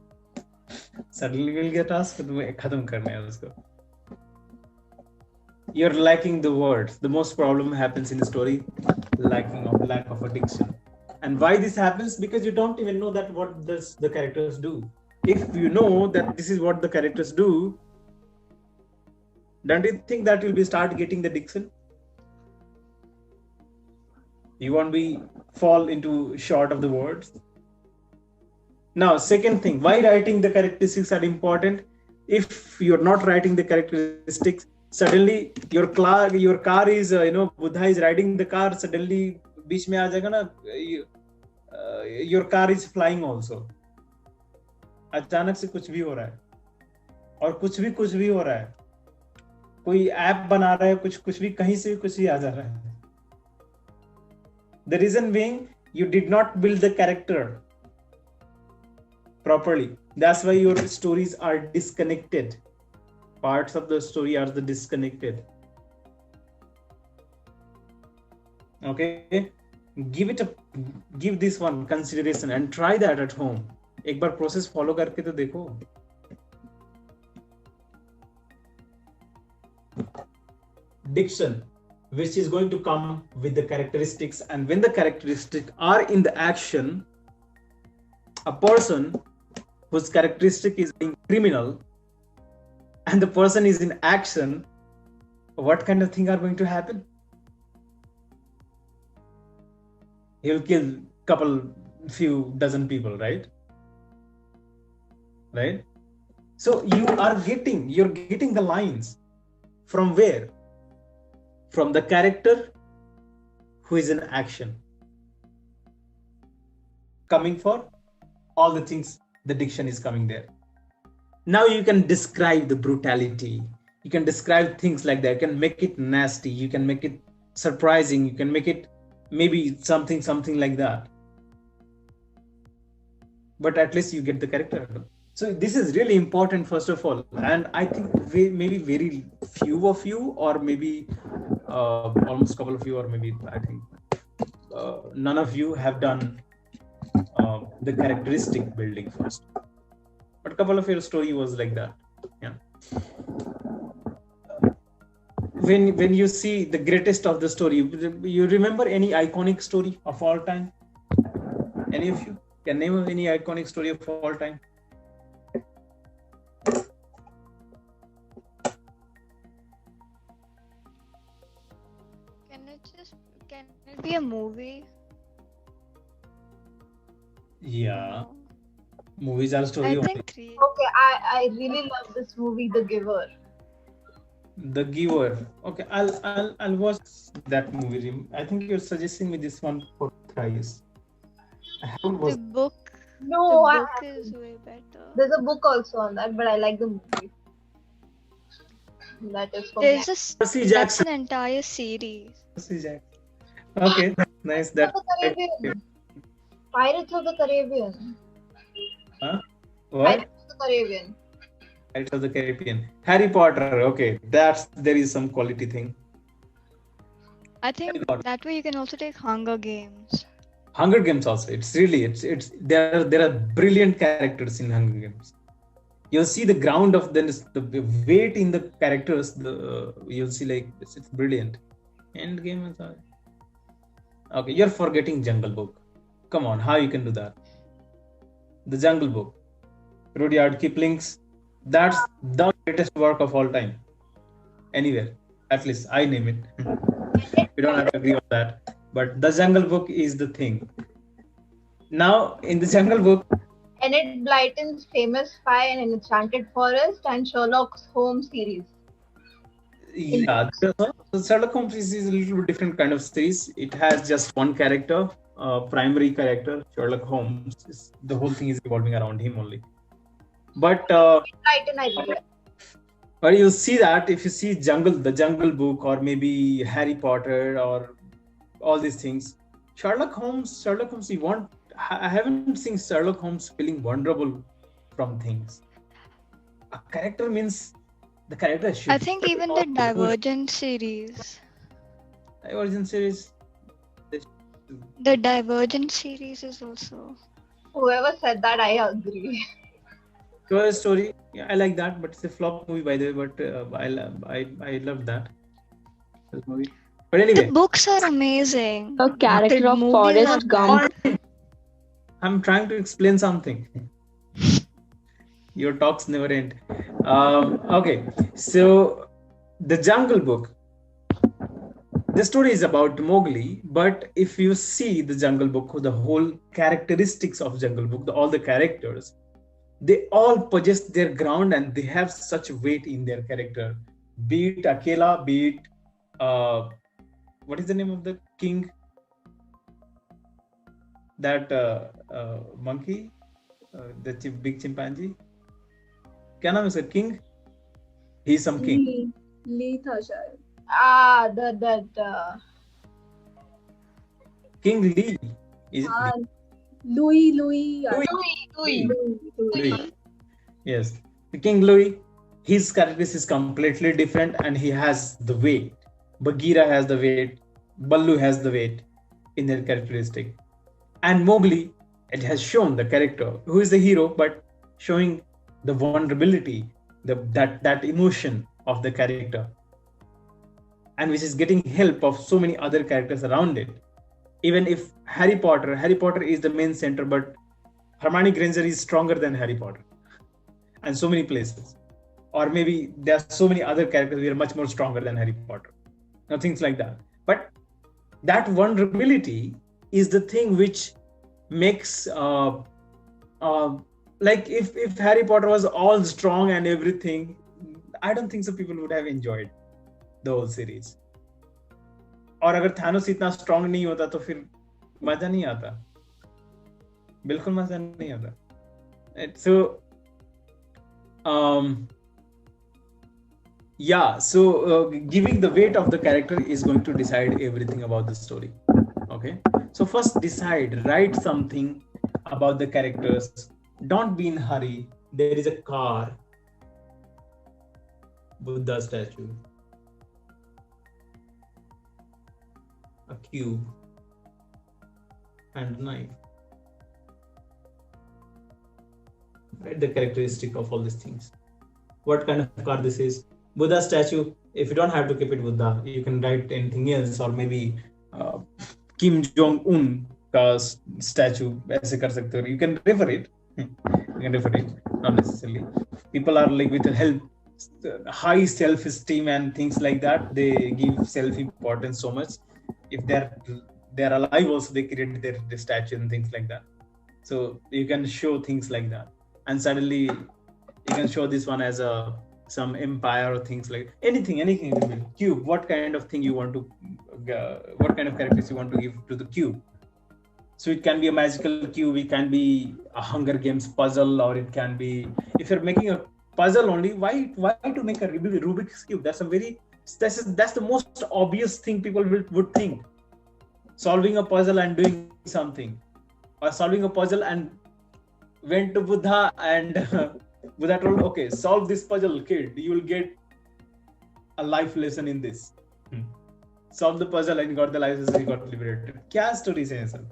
Suddenly we'll get task, khatam karna hai usko. You're lacking the words. The most problem happens in the story, lack of a diction. And why this happens? Because you don't even know that what does the characters do. If you know that this is what the characters do, don't you think that you'll start getting the diction? You won't fall into short of the words. Now, second thing, why writing the characteristics are important? If you're not writing the characteristics, suddenly your car is, Buddha is riding the car, suddenly बीच में आ जाएगा ना, your car is flying also. अचानक से कुछ भी हो रहा है और कुछ भी हो रहा है. कोई ऐप बना रहा है, कुछ भी कहीं से कुछ भी आ जा रहा है. The reason being, you did not build the character properly. That's why your stories are disconnected. Parts of the story are the disconnected. Okay, give this one consideration and try that at home. एक बार process follow करके तो देखो. Diction, which is going to come with the characteristics, and when the characteristics are in the action, a person whose characteristic is being criminal and the person is in action, what kind of thing are going to happen? He'll kill few dozen people, right? Right? So you're getting the lines from where? From the character who is in action. Coming for all the things, the diction is coming there. Now you can describe the brutality. You can describe things like that. You can make it nasty. You can make it surprising. You can make it maybe something like that. But at least you get the character. So this is really important, first of all. And I think maybe very few of you, or maybe almost a couple of you, or maybe I think none of you have done the characteristic building first. But a couple of your story was like that. Yeah. When you see the greatest of the story, you remember any iconic story of all time? Any of you can name any iconic story of all time? Can it be a movie? Yeah. Movies are story. I think three. Okay, I really love this movie, The Giver. The Giver. Okay, I'll watch that movie. I think you're suggesting me this one for thrice. I haven't watched. The book. No, the book is way better. There's a book also on that, but I like the movie. That is for There's me. that's an entire series. Okay, nice. That. Pirates of the Caribbean. Huh? What? Pirates of the Caribbean. Pirates of the Caribbean. Harry Potter. Okay, there is some quality thing. I think that way you can also take Hunger Games. Hunger Games also. There are brilliant characters in Hunger Games. You'll see the ground of the weight in the characters. You'll see like it's brilliant. Endgame is all. Okay, you're forgetting Jungle Book. Come on, how you can do that? The Jungle Book, Rudyard Kipling's. That's the greatest work of all time. Anywhere, at least I name it. We don't have to agree on that. But the Jungle Book is the thing. Now, in the Jungle Book, Enid Blyton's Famous Spy and Enchanted Forest and Sherlock Holmes series. Yeah, the Sherlock Holmes is a little bit different kind of series. It has just one character, primary character, Sherlock Holmes. The whole thing is revolving around him only. But you see that if you see the Jungle Book, or maybe Harry Potter, or all these things, Sherlock Holmes, I haven't seen Sherlock Holmes feeling vulnerable from things. A character means the character should. I think even the Divergent series. The Divergent series is also. Whoever said that, I agree. Toy Story, yeah, I like that, but it's a flop movie by the way. But I love that movie. But anyway, the books are amazing. A character of Forrest Gump. I'm trying to explain something. Your talks never end. Okay, so the Jungle Book. The story is about Mowgli, but if you see the Jungle Book, the whole characteristics of Jungle Book, all the characters, they all possess their ground and they have such weight in their character. Be it Akela, be it what is the name of the king? That monkey, the big chimpanzee. Kya naam is king? He's some king. Lee tha shayad. King Lee. Is it Louis. Louis? Yes. The King Louis, his characteristic is completely different and he has the weight. Bagheera has the weight. Ballu has the weight in their characteristic. And Mowgli, it has shown the character who is the hero, but showing the vulnerability, that emotion of the character, and which is getting help of so many other characters around it. Even if Harry Potter is the main center, but Hermione Granger is stronger than Harry Potter, and so many places. Or maybe there are so many other characters who are much more stronger than Harry Potter. Things like that. But that vulnerability is the thing which makes like if Harry Potter was all strong and everything, I don't think so people would have enjoyed the whole series. और अगर Thanos इतना strong नहीं होता तो फिर मजा नहीं आता, बिल्कुल मजा नहीं आता. So giving the weight of the character is going to decide everything about the story. Okay, so first write something about the characters. Don't be in hurry. There is a car, Buddha statue, a cube, and a knife. Write the characteristic of all these things. What kind of car this is? Buddha statue. If you don't have to keep it Buddha, you can write anything else, or maybe Kim Jong-un ka statue. ऐसे कर सकते हो. You can refer it. Not necessarily. People are like with high self-esteem and things like that. They give self-importance so much. If they're alive, also they create their statue and things like that. So you can show things like that, and suddenly you can show this one as some empire or things like anything. Cube. What kind of thing you want to? What kind of characters you want to give to the cube? So it can be a magical cube, it can be a Hunger Games puzzle, or it can be, if you're making a puzzle only, why to make a Rubik's cube? That's the most obvious thing people would think. Solving a puzzle and doing something, or solving a puzzle and went to Buddha and Buddha told, okay, solve this puzzle, kid. You will get a life lesson in this. Solve the puzzle and you got the life lesson, you got liberated. Kya stories hai sir?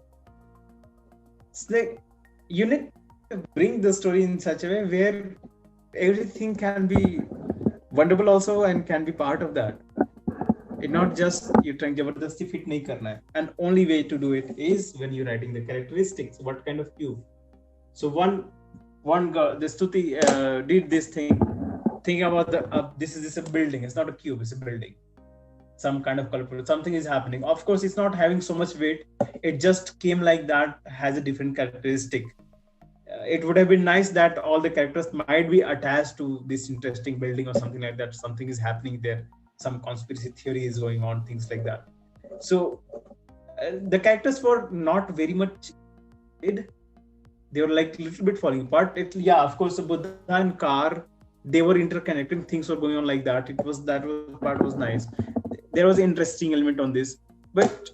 You need to bring the story in such a way where everything can be wonderful also and can be part of that. It's not just you're trying jabardasti fit nahi karna hai. And only way to do it is when you're writing the characteristics. What kind of cube? So one girl, the Stuti did this thing, thinking about this is a building. It's not a cube, it's a building. Some kind of culprit, something is happening. Of course, it's not having so much weight. It just came like that, has a different characteristic. It would have been nice that all the characters might be attached to this interesting building or something like that. Something is happening there. Some conspiracy theory is going on, things like that. So the characters were not very much they were like a little bit falling apart. Of course, the Buddha and car, they were interconnected. Things were going on like that. Part was nice. There was an interesting element on this, but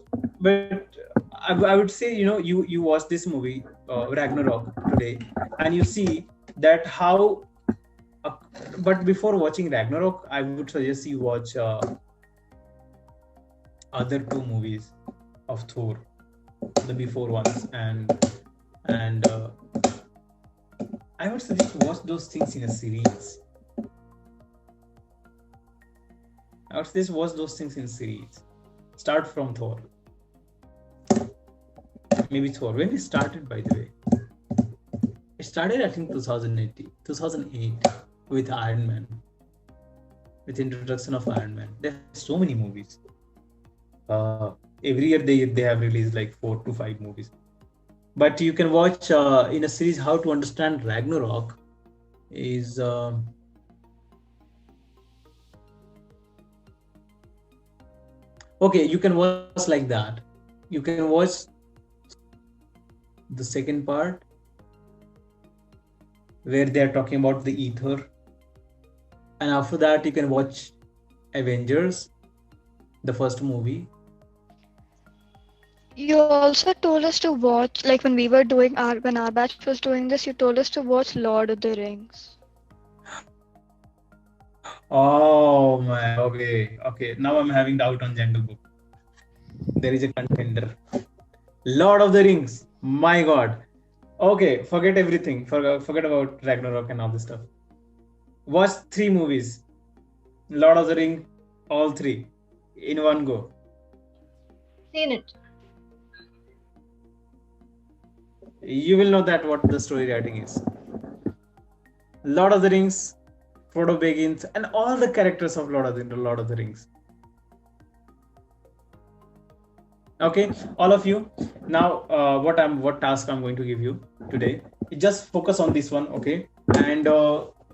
I would say, you watch this movie Ragnarok today, and you see that how. But before watching Ragnarok, I would suggest you watch other two movies of Thor, the before ones, and I would suggest watch those things in a series. I would just watch those things in series. Start from Thor. Maybe Thor. When it started, by the way? It started, I think, 2008 with Iron Man. With introduction of Iron Man. There are so many movies. Every year they have released like 4 to 5 movies. But you can watch in a series how to understand Ragnarok is... Okay, you can watch like that. You can watch the second part where they are talking about the ether. And after that, you can watch Avengers, the first movie. You also told us to watch, like when we were doing when our batch was doing this, you told us to watch Lord of the Rings. Oh man, okay. Now I'm having doubt on Jungle Book. There is a contender. Lord of the Rings. My God. Okay, forget everything. Forget about Ragnarok and all this stuff. Watch 3 movies. Lord of the Ring, all 3 in one go. Seen it. You will know that what the story writing is. Lord of the Rings, Frodo Baggins, and all the characters of Lord of the Rings. Okay, all of you. Now, what task I'm going to give you today? Just focus on this one, okay? And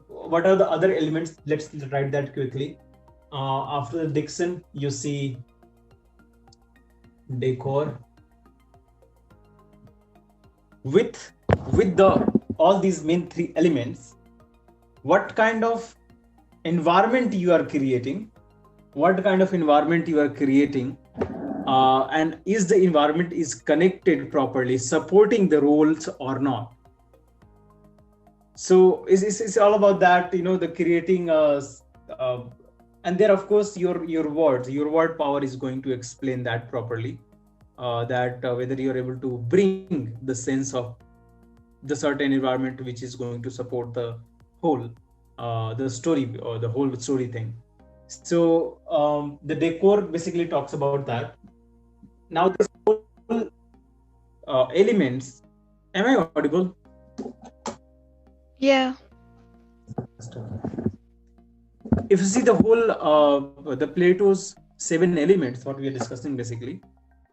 what are the other elements? Let's write that quickly. After the diction, you see decor. With all these main 3 elements, what kind of environment you are creating? And is the environment is connected properly, supporting the roles or not? So it's all about that, the creating and there of course your word power is going to explain that properly, whether you're able to bring the sense of the certain environment which is going to support the whole the story or the whole story thing. So the decor basically talks about that. Now this whole elements, am I audible? Yeah. If you see the whole the Plato's 7 elements, what we are discussing basically,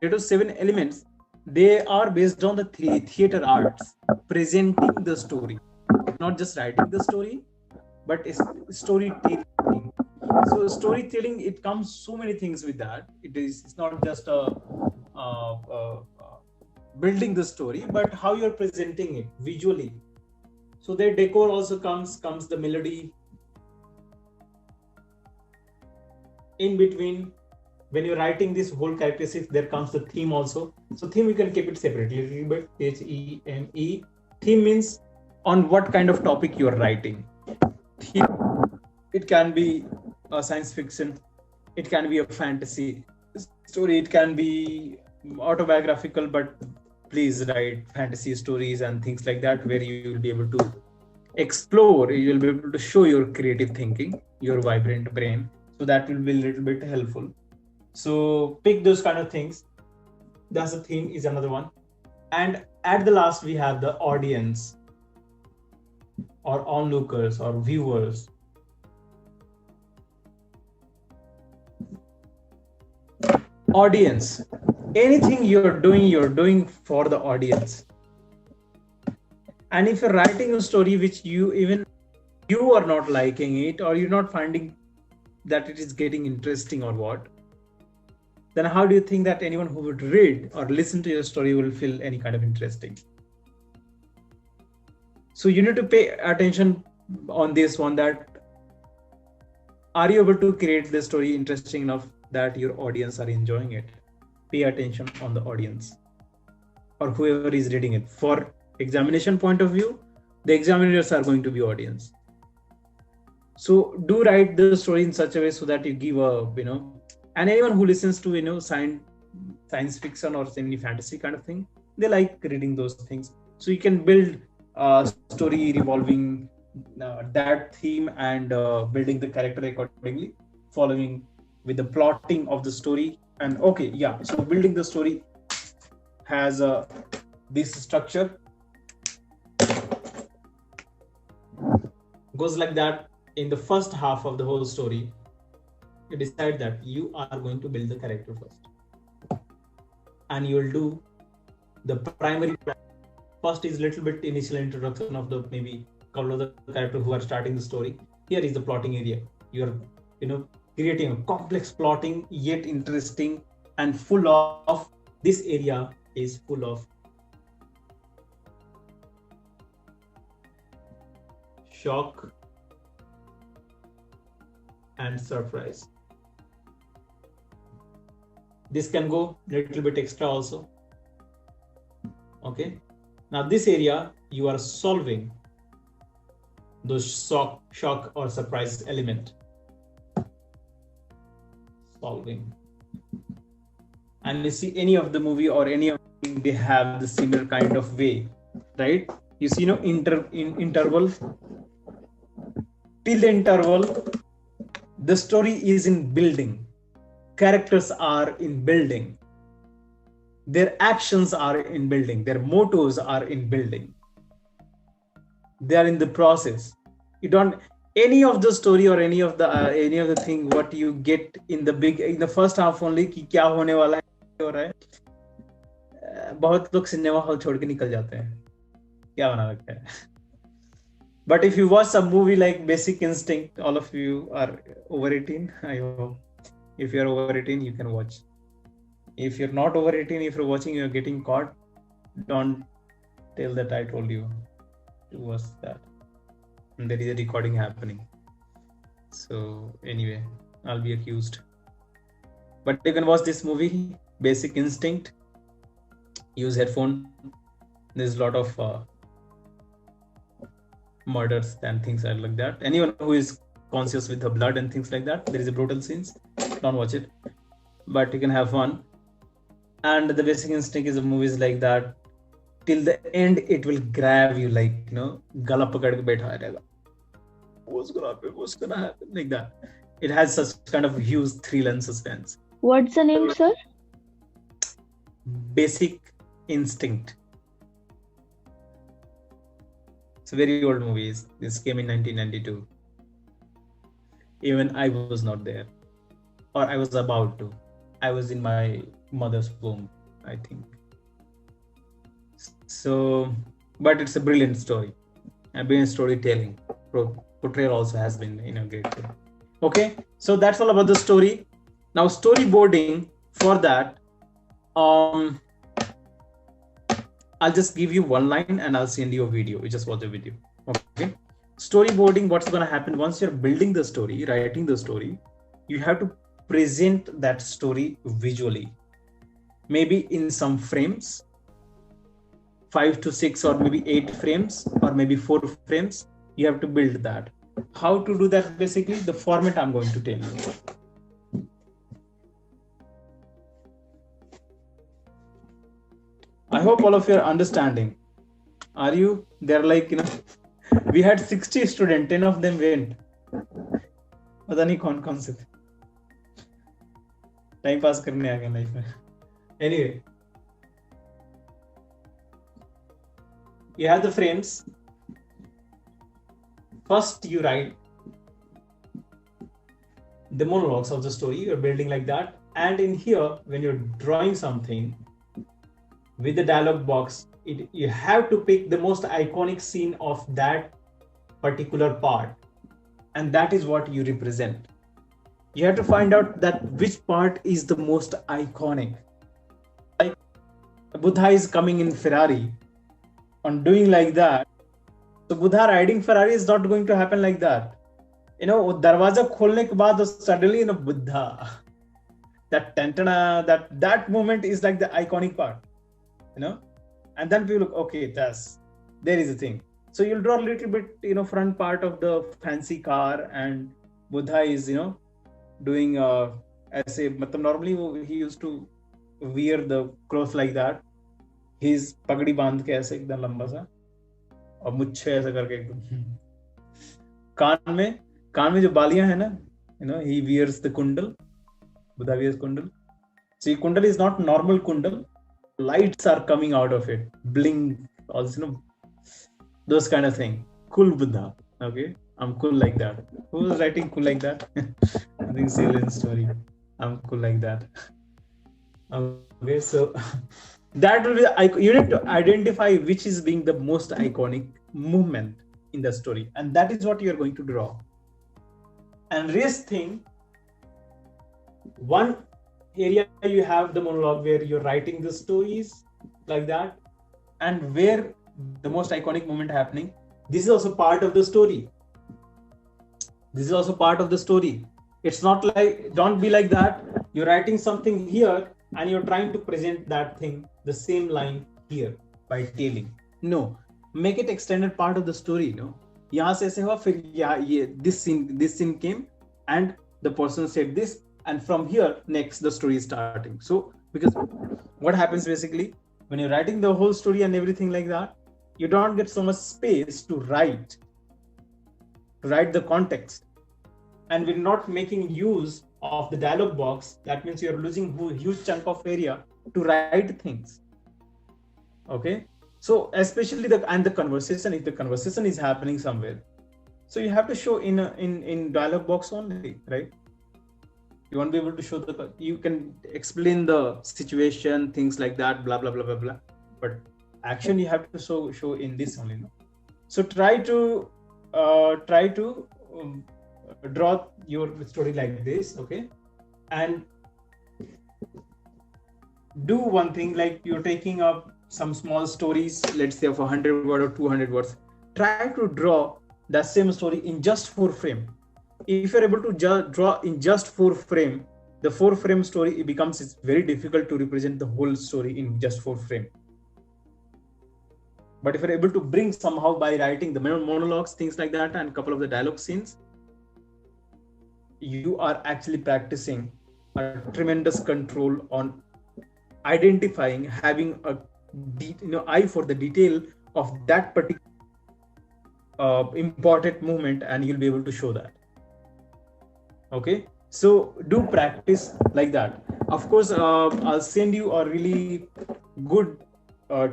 Plato's 7 elements, they are based on the theater arts, presenting the story, not just writing the story, but it's storytelling. So storytelling, it comes so many things with that. It's not just building the story, but how you're presenting it visually. So their decor also comes the melody. In between, when you're writing this whole characteristics, there comes the theme also. So theme, you can keep it separately a little bit. Theme. Theme means on what kind of topic you're writing. Theme, it can be a science fiction, it can be a fantasy story, it can be autobiographical, but please write fantasy stories and things like that, where you will be able to explore, you will be able to show your creative thinking, your vibrant brain. So that will be a little bit helpful. So pick those kind of things. That's the theme, is another one. And at the last, we have the audience or onlookers or viewers. Audience. Anything you're doing for the audience. And if you're writing a story which you are not liking it, or you're not finding that it is getting interesting or what, then how do you think that anyone who would read or listen to your story will feel any kind of interesting? So you need to pay attention on this one, that are you able to create the story interesting enough that your audience are enjoying it? Pay attention on the audience or whoever is reading it. For examination point of view, the examiners are going to be audience. So do write the story in such a way so that you give and anyone who listens to, science fiction or semi fantasy kind of thing, they like reading those things. So you can build a story revolving that theme and building the character accordingly, following with the plotting of the story. And so building the story has this structure. Goes like that. In the first half of the whole story, you decide that you are going to build the character first, and you will do the primary plan. First is little bit initial introduction of the maybe couple of the characters who are starting the story. Here is the plotting area. You're creating a complex plotting, yet interesting and full of, this area is full of shock and surprise. This can go little bit extra also. Okay. Now this area, you are solving those shock or surprise element. Solving. And you see any of the movie or any of the thing, they have the similar kind of way, right? You see, interval. Till the interval, the story is in building. Characters are in building. Their actions are in building. Their mottos are in building. They are in the process. You don't any of the story or any of the thing what you get in the first half only कि क्या होने वाला है हो रहा है. बहुत लोग सिनेमा हॉल छोड़ के निकल जाते हैं. क्या बना रखा है. But if you watch a movie like Basic Instinct, all of you are over 18. I hope. If you are over 18, you can watch. If you're not over 18, if you're watching, you're getting caught. Don't tell that I told you to watch that. And there is a recording happening. So anyway, I'll be accused. But you can watch this movie, Basic Instinct. Use headphone. There's a lot of murders and things like that. Anyone who is conscious with the blood and things like that, there is a brutal scenes. Don't watch it. But you can have fun. And the Basic Instinct is a movies like that. Till the end, it will grab you like, gala pakad ke baitha rahega. What's gonna happen? Like that. It has such kind of huge thrill and suspense. What's the name, sir? Basic Instinct. It's a very old movie. This came in 1992. Even I was not there. Or I was about to. I was in my mother's womb, I think. So, but it's a brilliant story. A brilliant storytelling. Portrayal also has been great way. Okay, so that's all about the story. Now, storyboarding, for that, I'll just give you one line and I'll send you a video. You just watch the video. Okay. Storyboarding, what's going to happen once you're building the story, writing the story, you have to present that story visually. Maybe in some frames, 5 to 6 or maybe 8 frames or maybe 4 frames. You have to build that. How to do that? Basically, the format I'm going to tell you. I hope all of you are understanding. Are you? They're like, we had 60 students, 10 of them went. पता नहीं कौन से थे. Time pass करने आ गए life में. Anyway, you have the frames. First, you write the monologues of the story. You're building like that. And in here, when you're drawing something with the dialogue box, you have to pick the most iconic scene of that particular part. And that is what you represent. You have to find out that which part is the most iconic. Like Buddha is coming in Ferrari. On doing like that, so Buddha riding Ferrari is not going to happen like that. Darwaza kholne ke baad suddenly Buddha. That tantana, that moment is like the iconic part. And then people look, okay, there is a thing. So you'll draw a little bit, front part of the fancy car, and Buddha is, doing normally he used to wear the clothes like that. He's पगड़ी बांध के ऐसे एकदम लंबा सा और मुच्छे ऐसे करके एकदम कान में जो बालियां है ना, he wears the kundal. Buddha wears kundal. See, kundal is not normal kundal. Lights are coming out of it, bling, also, those kind of thing. Cool Buddha. Okay, I'm cool like that. Who was writing cool like that? I think Ceed story. I'm cool like that. Okay, so. That will be, you need to identify which is being the most iconic movement in the story, and that is what you are going to draw. And rest thing, one area you have the monologue where you're writing the stories like that, and where the most iconic moment happening. This is also part of the story. It's not like, don't be like that. You're writing something here and you're trying to present that thing, the same line here. by telling. No, make it extended part of the story. No, यहाँ से ऐसे हुआ, फिर यहाँ ये this scene came and the person said this, and from here next the story is starting. So because what happens basically when you're writing the whole story and everything like that, you don't get so much space to write the context, and we're not making use of the dialogue box. That means you're losing a huge chunk of area to write things. Okay, so especially the conversation, if the conversation is happening somewhere, so you have to show in dialogue box only, right? You won't be able to show you can explain the situation, things like that, blah blah blah blah blah, but action you have to show in this only. No? So try to draw your story like this, okay? And do one thing, like you're taking up some small stories, let's say of 100 words or 200 words. Try to draw that same story in just 4 frames. If you're able to draw in just 4 frames, the 4-frame story, it's very difficult to represent the whole story in just 4 frames. But if you're able to bring somehow by writing the monologues, things like that, and a couple of the dialogue scenes, you are actually practicing a tremendous control on identifying, having a eye for the detail of that particular important movement, and you'll be able to show that. Okay, so do practice like that. Of course, I'll send you a really good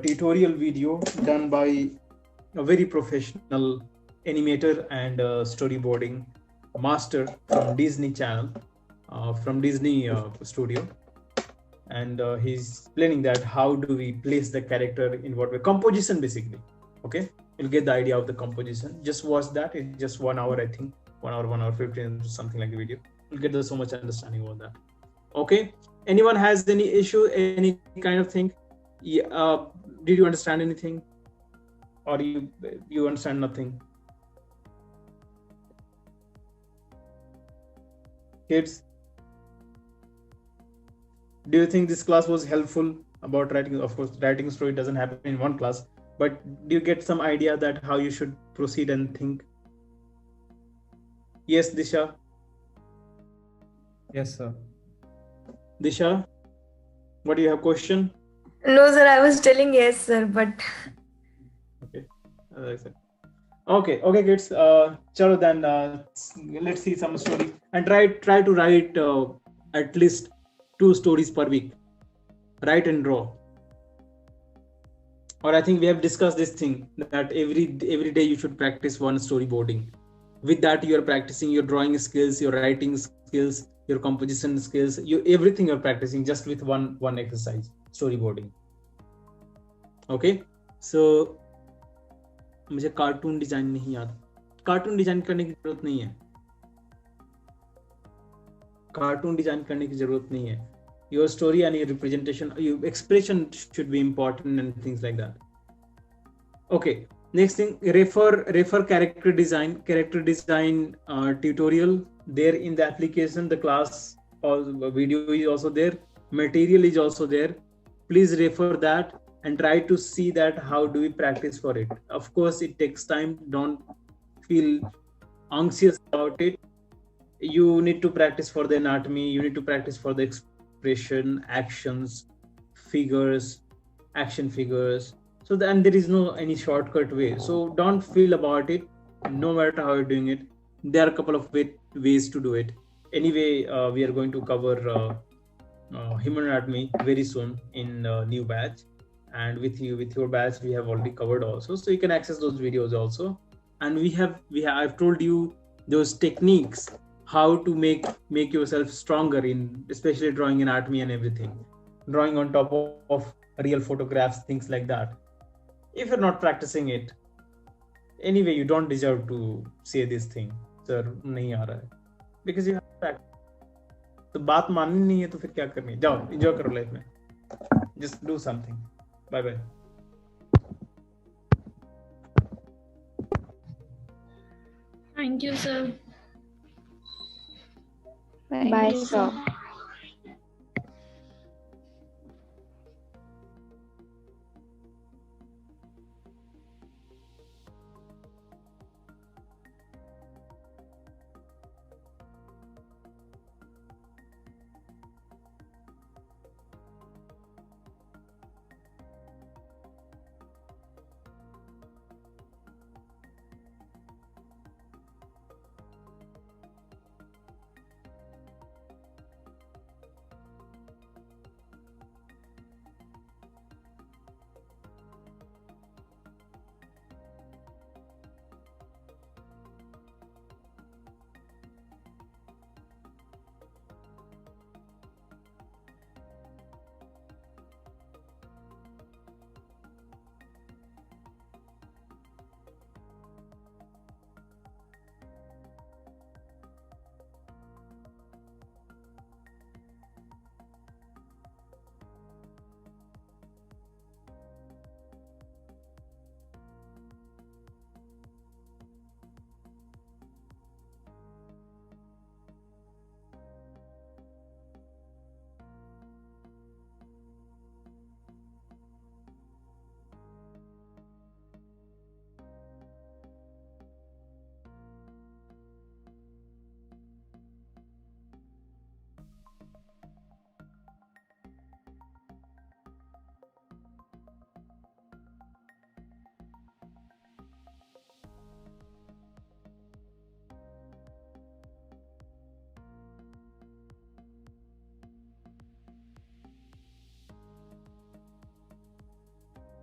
tutorial video done by a very professional animator and storyboarding master from Disney channel, from Disney studio, and he's explaining that how do we place the character in what way, composition basically. Okay, you'll get the idea of the composition. Just watch that. It's just 1 hour, I think 1 hour 15, something like the video. You'll get so much understanding about that. Okay, anyone has any issue, any kind of thing? Yeah, did you understand anything, or you understand nothing? Kids, do you think this class was helpful about writing? Of course, writing a story doesn't happen in one class, but do you get some idea that how you should proceed and think? Yes, Disha? Yes, sir. Disha, what do you have question? No, sir, I was telling yes, sir, but... Okay, okay, kids. Chalo then, let's see some story and try to write at least 2 stories per week. Write and draw. Or I think we have discussed this thing that every day you should practice 1 storyboarding. With that, you are practicing your drawing skills, your writing skills, your composition skills, everything you're practicing just with one exercise, storyboarding. Okay, so मुझे cartoon design नहीं याद. Cartoon design करने की जरूरत नहीं है. Cartoon design करने की जरूरत नहीं है. Your story and your representation, your expression should be important and things like that. Okay, next thing, refer character design tutorial there in the application. The class or the video is also there. Material is also there. Please refer that and try to see that how do we practice for it. Of course, it takes time. Don't feel anxious about it. You need to practice for the anatomy. You need to practice for the expression, actions, figures, action figures. So then there is no any shortcut way. So don't feel about it. No matter how you're doing it, there are a couple of ways to do it. Anyway, we are going to cover human anatomy very soon in new batch, and with your batch we have already covered also. So you can access those videos also. And I've told you those techniques how to make yourself stronger in especially drawing anatomy and everything, drawing on top of real photographs, things like that. If you're not practicing it, anyway, you don't deserve to say this thing, sir, nahi aa raha hai, because you have to practice. तो बात माननी नहीं है तो फिर क्या करनी है? जाओ, enjoy करो life में. Just do something. Bye bye. Thank you, sir. Bye, sir.